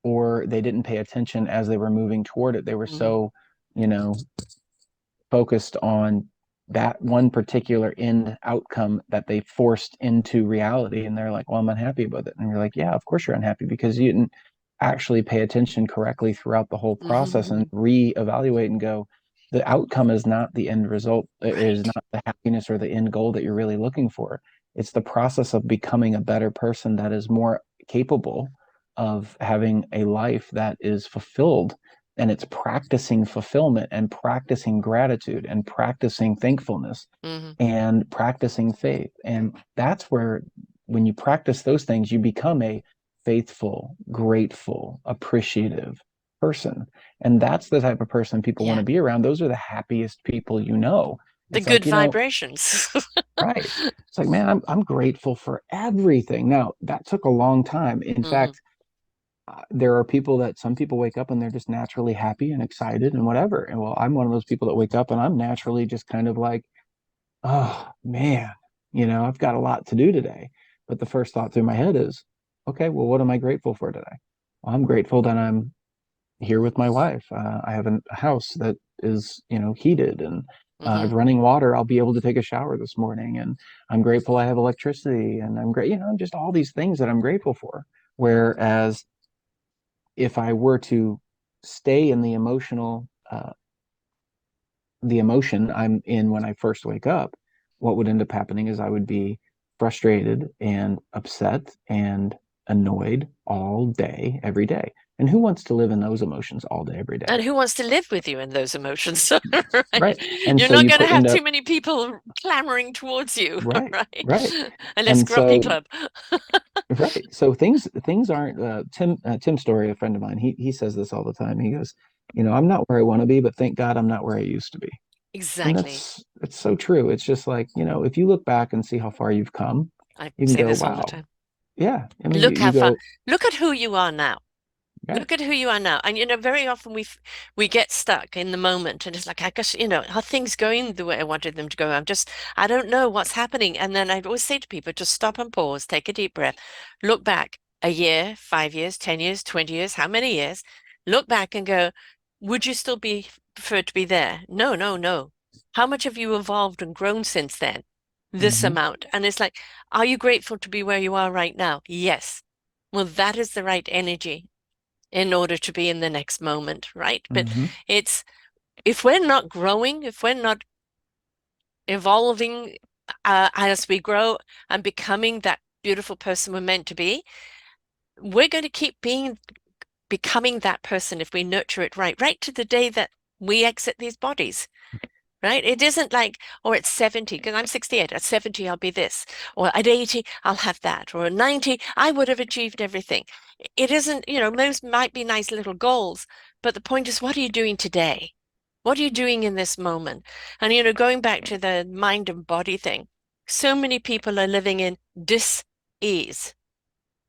or they didn't pay attention as they were moving toward it. They were
Hmm.
so, you know, focused on that one particular end outcome that they forced into reality. And they're like, well, I'm unhappy with it. And you're like, yeah, of course you're unhappy because you didn't actually pay attention correctly throughout the whole process and
Hmm.
reevaluate and go, the outcome is not the end result, it is
Right.
not the happiness or the end goal that you're really looking for. It's the process of becoming a better person that is more capable of having a life that is fulfilled, and it's practicing fulfillment and practicing gratitude and practicing thankfulness
Hmm.
and practicing faith. And that's where, when you practice those things, you become a faithful, grateful, appreciative person. And that's the type of person people want
Yeah.
to be around. Those are the happiest people you know.
The
It's
good
like,
vibrations.
right. It's like, man, I'm grateful for everything. Now, that took a long time. In
Hmm.
fact, there are people that some people wake up and they're just naturally happy and excited and whatever. And well, I'm one of those people that wake up and I'm naturally just kind of like, oh man, I've got a lot to do today. But the first thought through my head is, okay, well, what am I grateful for today? Well, I'm grateful that I'm here with my wife. I have a house that is, heated and
Hmm.
running water. I'll be able to take a shower this morning. And I'm grateful I have electricity. And I'm great, just all these things that I'm grateful for. Whereas if I were to stay in the emotion I'm in when I first wake up, what would end up happening is I would be frustrated and upset and annoyed all day, every day. And who wants to live in those emotions all day, every day?
And who wants to live with you in those emotions? Right?
Right. And
You're
so
not
you
going to
put
have
end
too
up
many people clamoring towards you,
right,
right?
right.
Unless
And
Grumpy
so
Club.
right. So things aren't Tim Story, a friend of mine, he says this all the time. He goes, I'm not where I want to be, but thank God I'm not where I used to be. And
Exactly.
that's so true. It's just like, if you look back and see how far you've come,
I
you can
say
go,
this all the
wow.
time.
Yeah. I mean,
Look
you
how far.
go,
Look at who you are now.
right.
Look at who you are now. And very often we get stuck in the moment and it's like, I guess, are things going the way I wanted them to go? I don't know what's happening. And then I'd always say to people, just stop and pause, take a deep breath, look back a year, 5 years, 10 years, 20 years, how many years? Look back and go, would you still be preferred to be there? No, no, no. How much have you evolved and grown since then? This
Hmm.
amount. And it's like, are you grateful to be where you are right now? Yes. Well, that is the right energy in order to be in the next moment, right? But
Hmm.
it's if we're not growing, if we're not evolving as we grow and becoming that beautiful person we're meant to be, we're going to keep becoming that person if we nurture it right to the day that we exit these bodies. Right? It isn't like, or at 70, because I'm 68, at 70, I'll be this, or at 80, I'll have that, or at 90, I would have achieved everything. It isn't, those might be nice little goals, but the point is, what are you doing today? What are you doing in this moment? And, going back to the mind and body thing, so many people are living in dis-ease.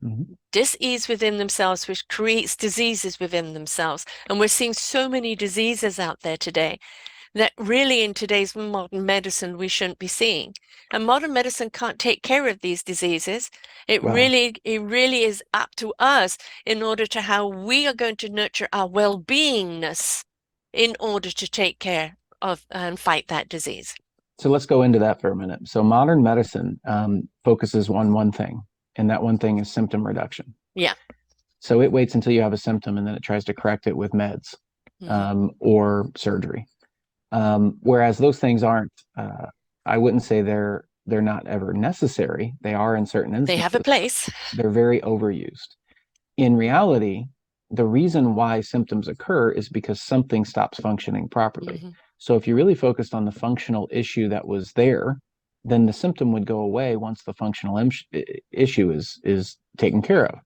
Mhm.
Dis-ease within themselves, which creates diseases within themselves. And we're seeing so many diseases out there today that really in today's modern medicine we shouldn't be seeing. And modern medicine can't take care of these diseases.
Well,
It really is up to us in order to how we are going to nurture our well-beingness in order to take care of and fight that disease.
so let's go into that for a minute. So modern medicine focuses on one thing, and that one thing is symptom reduction.
Yeah.
So it waits until you have a symptom and then it tries to correct it with meds
Hmm.
or surgery. Whereas those things aren't, I wouldn't say they're not ever necessary. They are in certain
They have a
instances.
place.
They're very overused. In reality, the reason why symptoms occur is because something stops functioning properly.
Hmm.
So if you really focused on the functional issue that was there, then the symptom would go away once the functional issue is taken care of.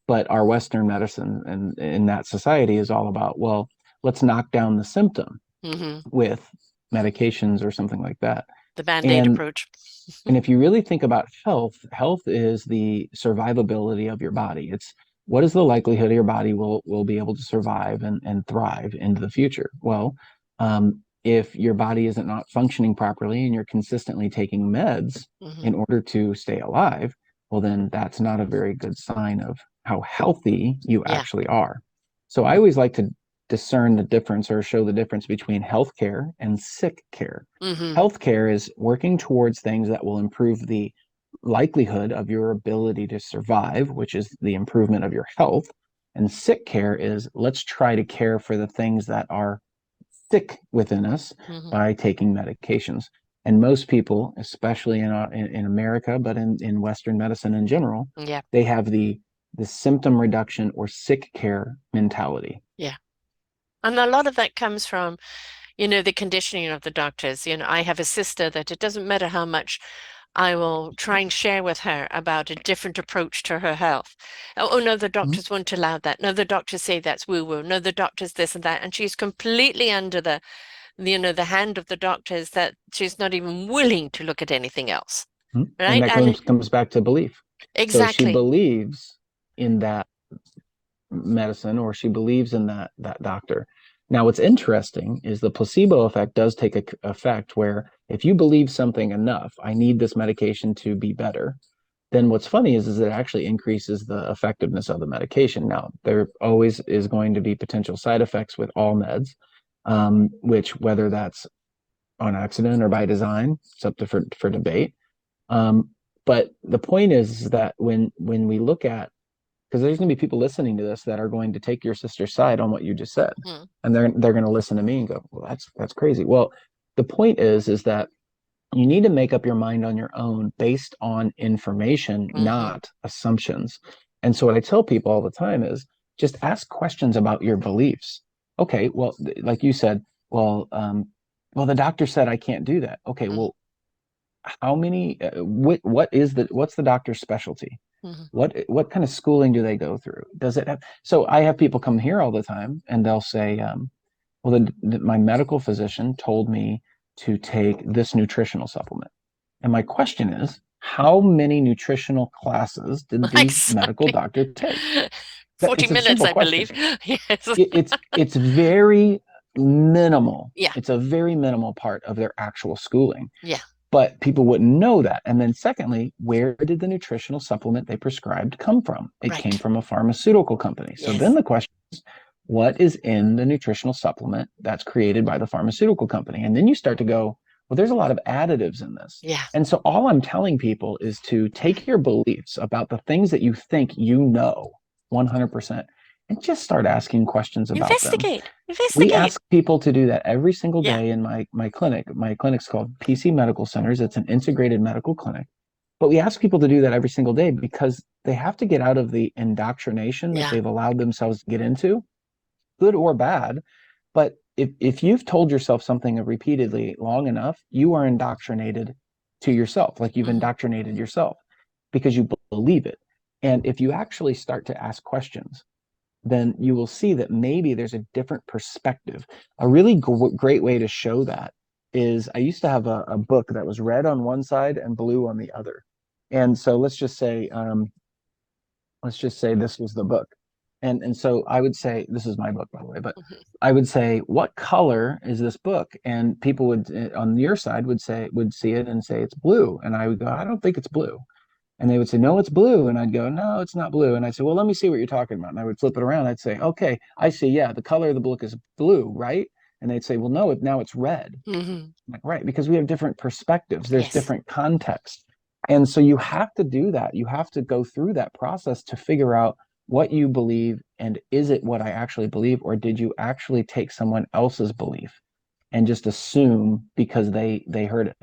But our Western medicine and in that society is all about, well, let's knock down the symptom
Hmm.
with medications or something like that.
The Band-Aid
And
approach.
and if you really think about health, health is the survivability of your body. It's what is the likelihood your body will be able to survive and thrive into the future? Well, if your body isn't not functioning properly and you're consistently taking meds
Hmm.
in order to stay alive, well, then that's not a very good sign of how healthy you
Yeah.
actually are. So I always like to discern the difference or show the difference between healthcare and sick care.
Hmm.
Healthcare is working towards things that will improve the likelihood of your ability to survive, which is the improvement of your health. And sick care is let's try to care for the things that are sick within us
Hmm.
by taking medications. And most people, especially in America, but in Western medicine in general,
Yeah.
they have the symptom reduction or sick care mentality.
Yeah. And a lot of that comes from the conditioning of the doctors. I have a sister that it doesn't matter how much I will try and share with her about a different approach to her health. Oh, no, the
Mm-hmm.
doctors won't allow that. No, the doctors say that's woo-woo. No, the doctors this and that. And she's completely under the hand of the doctors that she's not even willing to look at anything else.
And
Right?
that
And
comes back to belief. So she
exactly.
believes in that medicine or she believes in that doctor. Now, what's interesting is the placebo effect does take effect where if you believe something enough, I need this medication to be better, then what's funny is it actually increases the effectiveness of the medication. Now, there always is going to be potential side effects with all meds, which whether that's on accident or by design, it's up to for debate. Um, but the point is that when we look at because there's going to be people listening to this that are going to take your sister's side on what you just said,
Hmm.
and they're going to listen to me and go, well, that's crazy. Well, the point is that you need to make up your mind on your own based on information,
Hmm.
not assumptions. And so what I tell people all the time is just ask questions about your beliefs. Okay, well, like you said, well, well, the doctor said I can't do that. Okay,
Hmm.
well, how many? What's the doctor's specialty?
Hmm.
What kind of schooling do they go through? Does it have? So I have people come here all the time, and they'll say, "Well, my medical physician told me to take this nutritional supplement." And my question is, how many nutritional classes did the medical
Exactly.
doctor take? That
40
it's a
minutes,
simple
I
question.
believe. Yes.
It's very minimal.
Yeah.
It's a very minimal part of their actual schooling,
Yeah.
but people wouldn't know that. And then secondly, where did the nutritional supplement they prescribed come from? It came
Right.
from a pharmaceutical company. So then
Yes.
the question is, what is in the nutritional supplement that's created by the pharmaceutical company? And then you start to go, well, there's a lot of additives in this.
Yeah.
And so all I'm telling people is to take your beliefs about the things that you think you know 100% and just start asking questions about them.
Investigate.
We
Investigate.
ask people to do that every single
Yeah.
day in my clinic. My clinic's called PC Medical Centers. It's an integrated medical clinic. But we ask people to do that every single day because they have to get out of the indoctrination that
Yeah.
they've allowed themselves to get into, good or bad. But if you've told yourself something repeatedly long enough, you are indoctrinated to yourself, like you've
Hmm.
indoctrinated yourself because you believe it. And if you actually start to ask questions, then you will see that maybe there's a different perspective. A really great way to show that is I used to have a book that was red on one side and blue on the other. And so let's just say this was the book. And so I would say, this is my book, by the way, but
Hmm.
I would say, what color is this book? And people would, on your side, would see it and say it's blue. And I would go, I don't think it's blue. And they would say, no, it's blue. And I'd go, no, it's not blue. And I'd say, well, let me see what you're talking about. And I would flip it around. I'd say, okay, I see. Yeah, the color of the book is blue, right? And they'd say, well, no, now it's red.
Hmm.
I'm like, right, because we have different perspectives, there's
Yes.
different context. And so you have to do that. You have to go through that process to figure out what you believe and is it what I actually believe, or did you actually take someone else's belief and just assume because they heard it?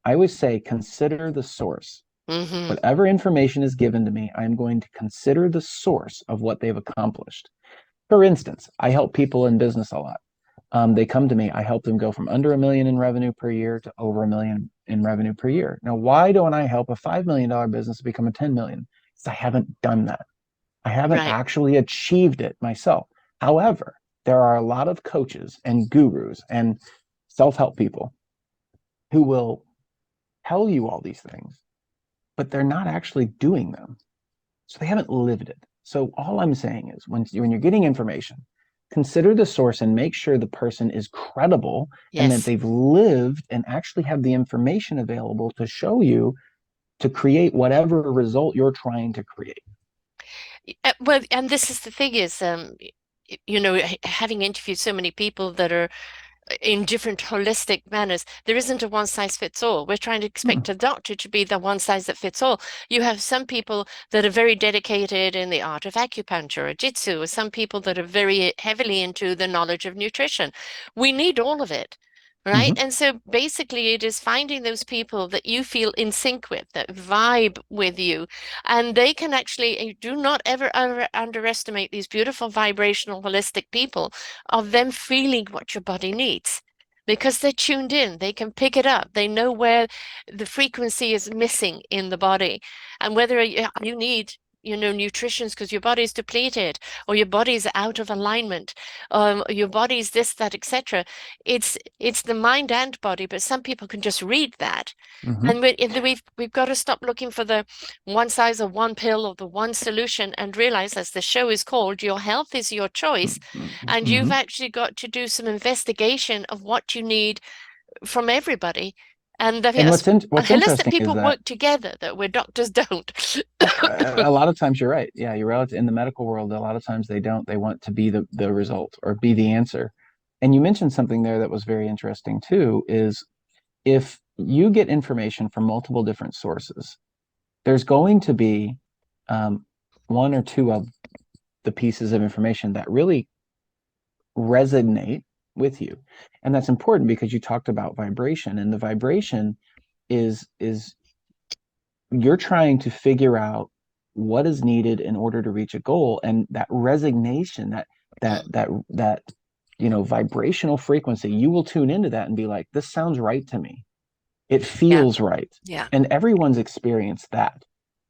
I always say consider the source.
Hmm.
Whatever information is given to me, I'm going to consider the source of what they've accomplished. For instance, I help people in business a lot. They come to me, I help them go from under a million in revenue per year to over a million in revenue per year. Now, why don't I help a $5 million business become a 10 million? Because I haven't done that. I haven't
Right.
actually achieved it myself. However, there are a lot of coaches and gurus and self help people who will tell you all these things, but they're not actually doing them. So they haven't lived it. So all I'm saying is when you're getting information, consider the source and make sure the person is credible and that
Yes.
they've lived and actually have the information available to show you to create whatever result you're trying to create.
Well, and this is the thing is, having interviewed so many people that are in different holistic manners. There isn't a one size fits all. We're trying to
Hmm.
expect a doctor to be the one size that fits all. You have some people that are very dedicated in the art of acupuncture or jitsu, or some people that are very heavily into the knowledge of nutrition. We need all of it. Right.
Hmm.
And so basically, it is finding those people that you feel in sync with, that vibe with you. And they can actually, you do not ever underestimate these beautiful vibrational, holistic people of them feeling what your body needs because they're tuned in. They can pick it up. They know where the frequency is missing in the body and whether you need, nutrition because your body's depleted or your body's out of alignment, your body's this, that, etc. It's the mind and body, but some people can just read that.
Hmm.
And we've got to stop looking for the one size or one pill or the one solution and realize, as the show is called, your health is your choice. And you've
Hmm.
actually got to do some investigation of what you need from everybody. And I think
And
as
what's
holistic
interesting is
people
that
work together, that where doctors don't.
a lot of times you're right. Yeah, you're right. In the medical world, a lot of times they don't. They want to be the result or be the answer. And you mentioned something there that was very interesting too, is if you get information from multiple different sources, there's going to be um, one or two of the pieces of information that really resonate with you. And that's important because you talked about vibration, and the vibration is you're trying to figure out what is needed in order to reach a goal, and that resignation, that vibrational frequency, you will tune into that and be like, this sounds right to me. It
Yeah,
feels right.
yeah.
And everyone's experienced that.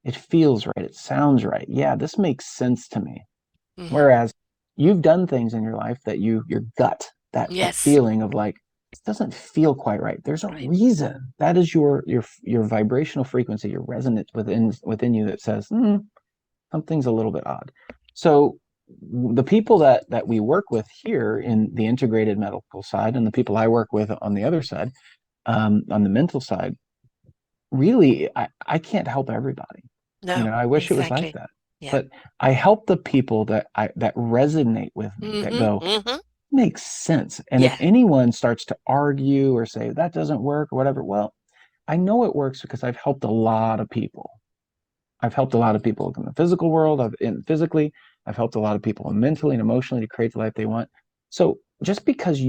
It feels right. It sounds right. Yeah, this makes sense to me.
Hmm.
Whereas you've done things in your life that your gut, that
Yes,
feeling of like, this doesn't feel quite right. There's a
right.
reason. That is your vibrational frequency, your resonance within you that says, something's a little bit odd. So the people that we work with here in the integrated medical side and the people I work with on the other side, on the mental side, really, I can't help everybody.
No,
I wish it was like
exactly.
that.
Yeah.
But I help the people that resonate with me, that
Hmm.
go,
Hmm.
makes sense. And if
Yeah.
anyone starts to argue or say that doesn't work or whatever, well, I know it works because I've helped a lot of people. I've helped a lot of people in the physical world, physically. I've helped a lot of people mentally and emotionally to create the life they want. So just because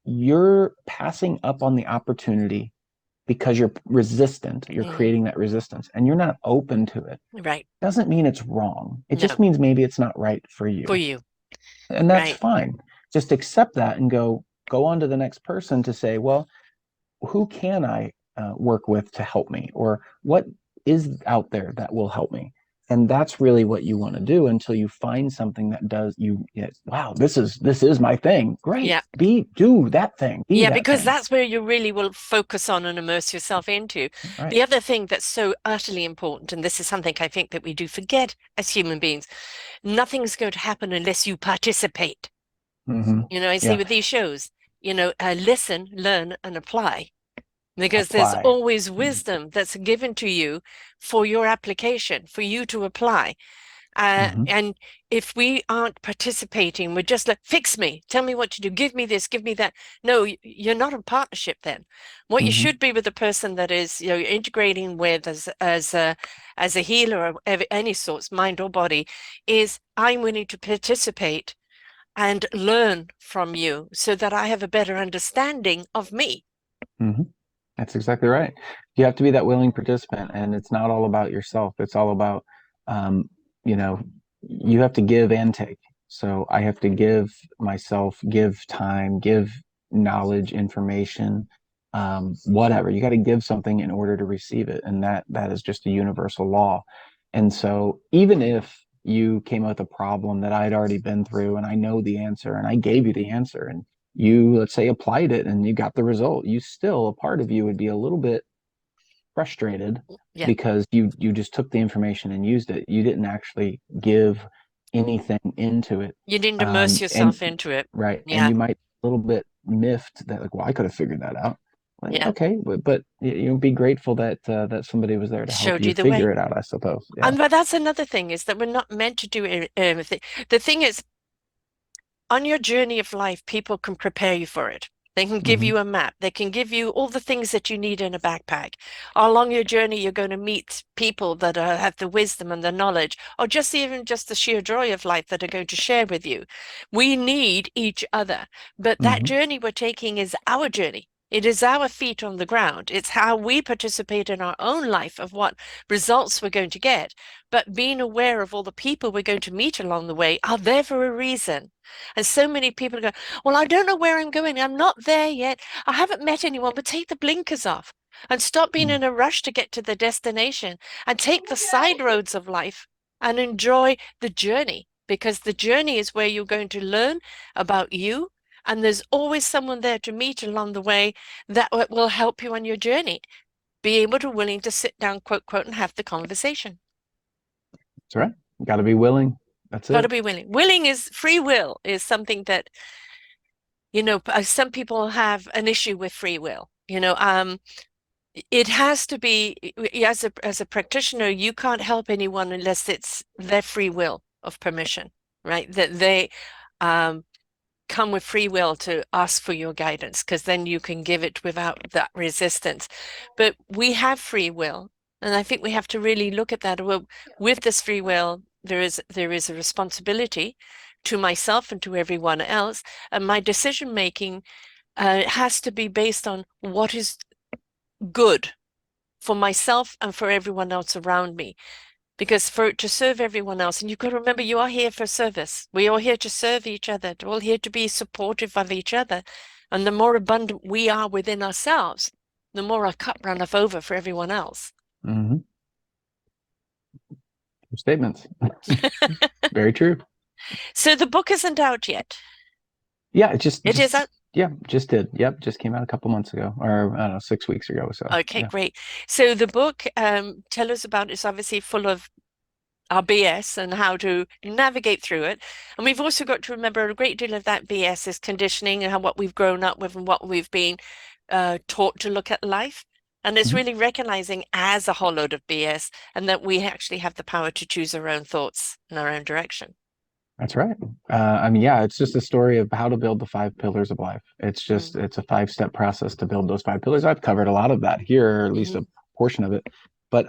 you're passing up on the opportunity because you're resistant. You're
Hmm.
creating that resistance and you're not open to it.
Right.
Doesn't mean it's wrong. It just
No,
means maybe it's not right for
for
you.
you.
And that's
Right.
fine. Just accept that and go on to the next person to say, well, who can I work with to help me, or what is out there that will help me? And that's really what you want to do until you find something that does you. Wow, this is my thing. Great,
Yeah.
do that thing, be
Yeah,
that
because
thing.
that's where you really will focus on and immerse yourself into.
Right.
The other thing that's so utterly important, and this is something I think that we do forget as human beings, nothing's going to happen unless you participate.
Hmm.
I see
Yeah.
with these shows, listen, learn, and apply. Because there's
Apply.
always
Hmm.
wisdom that's given to you for your application, for you to apply.
Hmm.
And if we aren't participating, we're just like, fix me, tell me what to do, give me this, give me that. No, you're not in partnership then. What you
Hmm.
should be with the person that is, integrating with as a healer of any sorts, mind or body, is I'm willing to participate and learn from you so that I have a better understanding of me.
Hmm. That's exactly right. You have to be that willing participant, and it's not all about yourself. It's all about, um, you know, you have to give and take. So I have to give myself, give time, give knowledge, information, whatever. You got to give something in order to receive it, and that is just a universal law. And so even if you came up with a problem that I'd already been through, and I know the answer, and I gave you the answer, and you, let's say, applied it and you got the result, you still, a part of you would be a little bit frustrated
Yeah,
because you just took the information and used it. You didn't actually give anything into it.
you didn't immerse
And
yourself into it.
right, and
Yeah,
you might be a little bit miffed that, like, well, I could have figured that out. Like,
yeah.
okay, but be grateful that that somebody was there to help
Showed
you
you the way.
figure it out, I suppose. Yeah.
And but that's another thing is that we're not meant to do everything. The thing is, on your journey of life, people can prepare you for it. They can give
Hmm.
you a map. They can give you all the things that you need in a backpack. Along your journey, you're going to meet people that have the wisdom and the knowledge, or just even just the sheer joy of life that are going to share with you. We need each other, but that
Hmm.
journey we're taking is our journey. It is our feet on the ground. It's how we participate in our own life of what results we're going to get. But being aware of all the people we're going to meet along the way are there for a reason. And so many people go, well, I don't know where I'm going. I'm not there yet. I haven't met anyone, but take the blinkers off and stop being in a rush to get to the destination and take the side roads of life and enjoy the journey because the journey is where you're going to learn about you. And there's always someone there to meet along the way that will help you on your journey. Be able to willing to sit down, quote, quote, and have the conversation.
That's right. Got to be willing. That's
Got to
it.
be willing. Willing is free will, is something that some people have an issue with free will. It has to be as a practitioner, you can't help anyone unless it's their free will of permission, right? That they um, come with free will to ask for your guidance, because then you can give it without that resistance. But we have free will, and I think we have to really look at that. Well, with this free will, there is a responsibility to myself and to everyone else, and my decision making has to be based on what is good for myself and for everyone else around me. Because to serve everyone else, and you've got to remember, you are here for service. We are here to serve each other. We're all here to be supportive of each other. And the more abundant we are within ourselves, the more our cup runneth over for everyone else.
Hmm. Statements. Very true.
So the book isn't out yet.
Yeah, it just
It is
just
out.
yeah, just did. Yep, just came out a couple months ago, or I don't know, 6 weeks ago. So
Okay,
yeah.
great. So the book, tell us about, it's obviously full of our BS and how to navigate through it. And we've also got to remember a great deal of that BS is conditioning and how what we've grown up with and what we've been taught to look at life. And it's
Mhm.
really recognizing as a whole load of BS and that we actually have the power to choose our own thoughts and our own direction.
That's right. I mean, yeah, it's just a story of how to build the five pillars of life.
Mm.
It's a 5-step process to build those five pillars. I've covered a lot of that here, or at least
Hmm.
a portion of it. But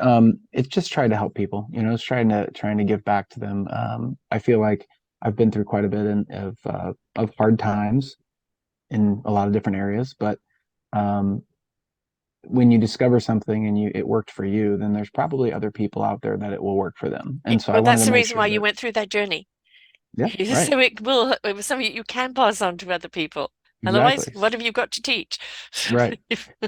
it's just trying to help people. It's trying to give back to them. I feel like I've been through quite a bit of hard times in a lot of different areas, but um, when you discover something and it worked for you, then there's probably other people out there that it will work for them.
Yeah,
And so I
well,
wanted
that's
to
the
make
reason
sure
why you
that,
went through that journey.
yeah, right,
So it was something you can pass on to other people. Otherwise,
exactly.
what have you got to teach?
Right.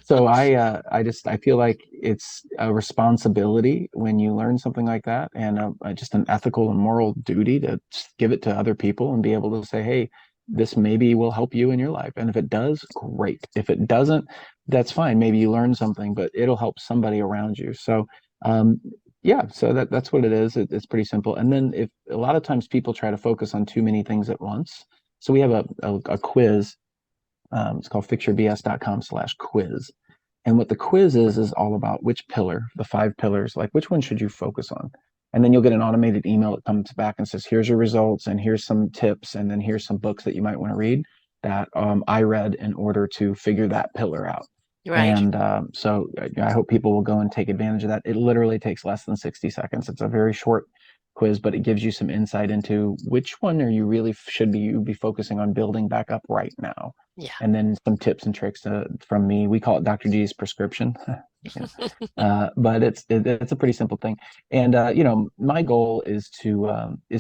So I feel like it's a responsibility when you learn something like that, and just an ethical and moral duty to give it to other people and be able to say, hey, this maybe will help you in your life. And if it does, great. If it doesn't, that's fine. Maybe you learn something, but it'll help somebody around you. So, um, yeah, so that's what it is. It's pretty simple. And then if a lot of times people try to focus on too many things at once. So we have a quiz. It's called fixyourbs.com/quiz. And what the quiz is all about which pillar, the 5 pillars, like which one should you focus on? And then you'll get an automated email that comes back and says, here's your results, and here's some tips, and then here's some books that you might want to read that I read in order to figure that pillar out.
Right.
And so I hope people will go and take advantage of that. It literally takes less than 60 seconds. It's a very short quiz, but it gives you some insight into which one are you really should be you be focusing on building back up right now.
Yeah.
And then some tips and tricks from me. We call it Dr. G's prescription. Yeah. But it's a pretty simple thing. And my goal is to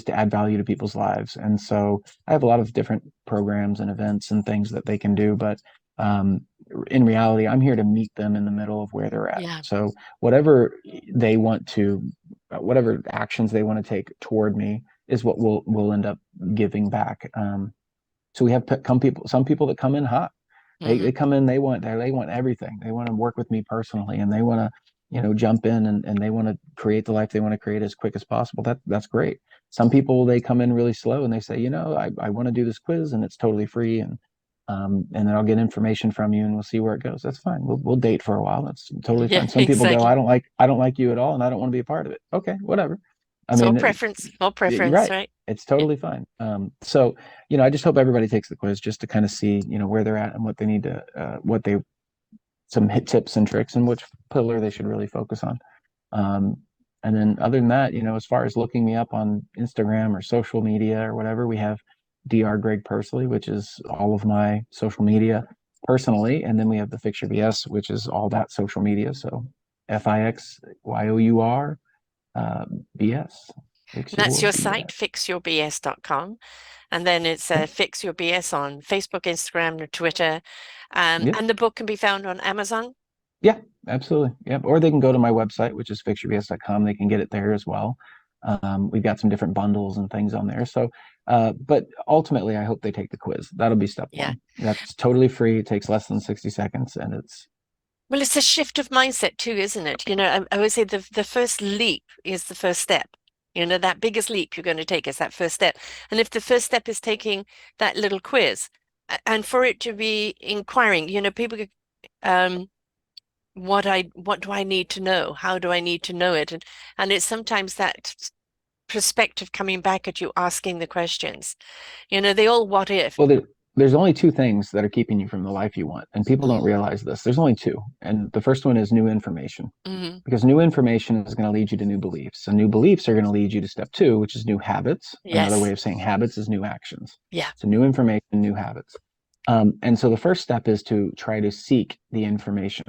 add value to people's lives. And so I have a lot of different programs and events and things that they can do, but um, in reality, I'm here to meet them in the middle of where they're at.
Yeah.
So whatever they want to, whatever actions they want to take toward me is what we'll end up giving back. So we have some people that come in hot. They
Hmm.
come in, they want everything. They want to work with me personally, and they want to, jump in and they want to create the life they want to create as quick as possible. That's great. Some people they come in really slow and they say, I want to do this quiz and it's totally free and then I'll get information from you and we'll see where it goes. That's fine. We'll date for a while. That's totally
Yeah,
fine. Some people go,
exactly.
I don't like you at all and I don't want to be a part of it. Okay, whatever. I
It's
mean,
all
you're
preference,
right.
right?
It's
Yeah.
totally fine. So, I just hope everybody takes the quiz just to kind of see, where they're at and what they need to, some hit tips and tricks and which pillar they should really focus on. Um, and then other than that, as far as looking me up on Instagram or social media or whatever, we have Dr. Greg Pursley, which is all of my social media personally. And then we have the Fix Your BS, which is all that social media. So FIXYOUR BS. Fix
And that's
your
your site,
BS.
fixyourbs.com. And then it's
Yep.
Fix Your BS on Facebook, Instagram, or Twitter.
Yep.
And the book can be found on Amazon.
Yeah, absolutely. Yep. Or they can go to my website, which is fixyourbs.com. They can get it there as well. We've got some different bundles and things on there. So, but ultimately, I hope they take the quiz. That'll be step
Yeah.
one. That's totally free. It takes less than 60 seconds and it's,
Well, it's a shift of mindset too, isn't it? I always say the first leap is the first step. That biggest leap you're going to take is that first step. And if the first step is taking that little quiz, and for it to be inquiring, people, um, what do I need to know? How do I need to know it? And it's sometimes that perspective coming back at you, asking the questions. They all what if.
well, there's only 2 things that are keeping you from the life you want. And people don't
Mm,
realize this. There's only 2. And the first one is new information.
mm,
Because new information is going to lead you to new beliefs. And new beliefs are going to lead you to step 2, which is new habits. Another way
yes.
of saying habits is new actions.
Yeah.
So new information, new habits. And so the first step is to try to seek the information,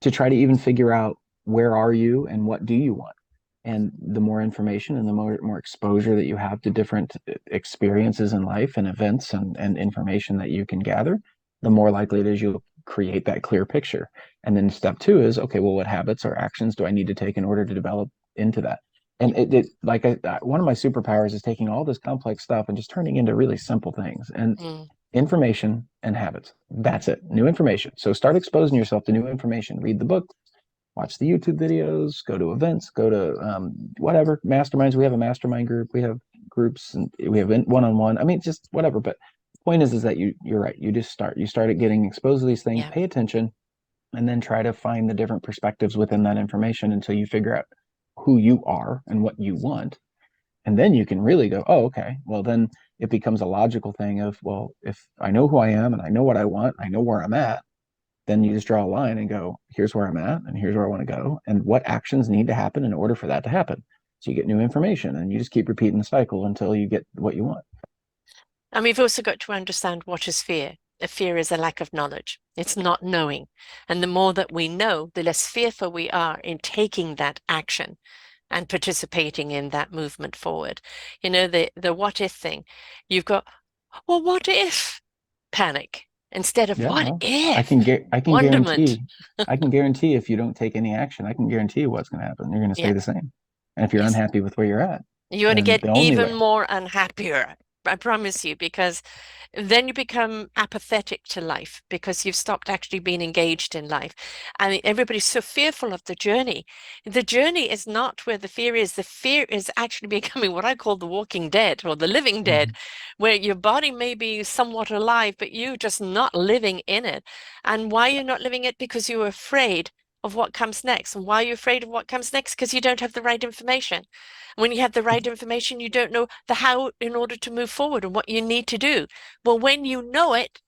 to try to even figure out where are you and what do you want. And the more information and the more exposure that you have to different experiences in life and events and information that you can gather, the more likely it is you'll create that clear picture. And then step 2 is, okay, well, what habits or actions do I need to take in order to develop into that? And one of my superpowers is taking all this complex stuff and just turning into really simple things. And
Mm,
information and habits. That's it. New information. So start exposing yourself to new information. Read the book, watch the YouTube videos, go to events, go to whatever masterminds. We have a mastermind group. We have groups and we have one-on-one. I mean, just whatever. But the point is that you're right. You just start. You started getting exposed to these things.
yeah.
Pay attention, and then try to find the different perspectives within that information until you figure out who you are and what you want. And then you can really go, oh, okay. Well, then it becomes a logical thing of, well, if I know who I am and I know what I want, I know where I'm at, then you just draw a line and go, here's where I'm at and here's where I want to go. And what actions need to happen in order for that to happen. So you get new information and you just keep repeating the cycle until you get what you want.
And we've also got to understand what is fear. A fear is a lack of knowledge. It's not knowing. And the more that we know, the less fearful we are in taking that action and participating in that movement forward. You know, the what if thing. You've got, well, what if panic instead of
Yeah,
what
well,
if
I can
wonderment.
guarantee if you don't take any action, I can guarantee what's going to happen. You're going to
Yeah.
stay the same. And if you're
Yes.
unhappy with where you're at,
You're going to
then
get
the only
even
way.
more unhappier. I promise you, because then you become apathetic to life because you've stopped actually being engaged in life. And everybody's so fearful of the journey. The journey is not where the fear is. The fear is actually becoming what I call the walking dead or the living dead,
Mhm.
where your body may be somewhat alive, but you're just not living in it. And why you're not living it? Because you're afraid of what comes next. And why you're afraid of what comes next? Because you don't have the right information. When you have the right information, you don't know the how in order to move forward and what you need to do. Well, when you know it,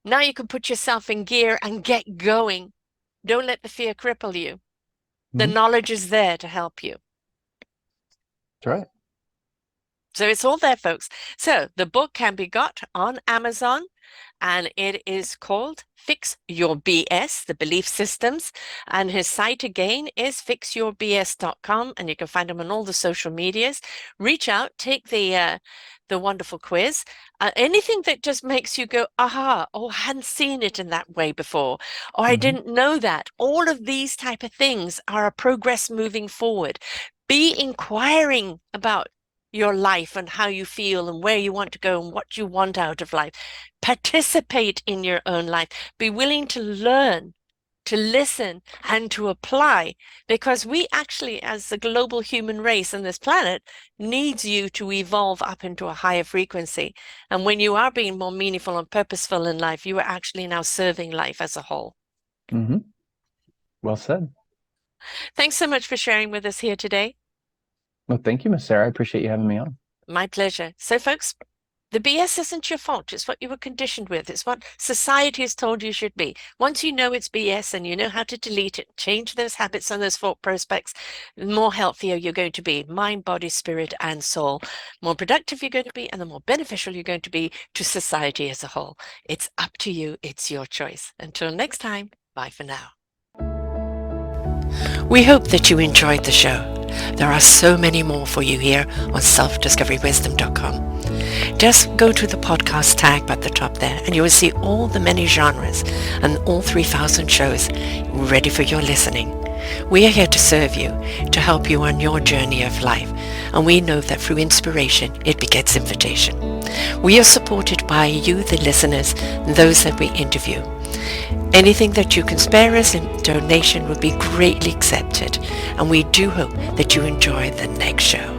now you can put yourself in gear and get going. Don't let the fear cripple you. The
Mhm.
knowledge is there to help you.
That's right.
So it's all there, folks. So the book can be got on Amazon, and it is called Fix Your BS, the belief systems. And his site again is fixyourbs.com, and you can find him on all the social medias. Reach out, take the wonderful quiz. Anything that just makes you go, aha, oh, I hadn't seen it in that way before, or I
Hmm.
didn't know that. All of these type of things are a progress moving forward. Be inquiring about your life and how you feel and where you want to go and what you want out of life. Participate in your own life. Be willing to learn, to listen, and to apply, because we actually, as the global human race on this planet, needs you to evolve up into a higher frequency. And when you are being more meaningful and purposeful in life, you are actually now serving life as a whole.
Hmm. Well said.
Thanks so much for sharing with us here today.
Well, thank you, Miss Sarah. I appreciate you having me on.
My pleasure. So, folks, the BS isn't your fault. It's what you were conditioned with. It's what society has told you should be. Once you know it's BS and you know how to delete it, change those habits and those thought prospects, the more healthier you're going to be, mind, body, spirit, and soul. More productive you're going to be, and the more beneficial you're going to be to society as a whole. It's up to you. It's your choice. Until next time, bye for now. We hope that you enjoyed the show. There are so many more for you here on selfdiscoverywisdom.com. Just go to the podcast tab at the top there and you will see all the many genres and all 3,000 shows ready for your listening. We are here to serve you, to help you on your journey of life, and we know that through inspiration it begets invitation. We are supported by you, the listeners, and those that we interview. Anything that you can spare us in donation would be greatly accepted, and we do hope that you enjoy the next show.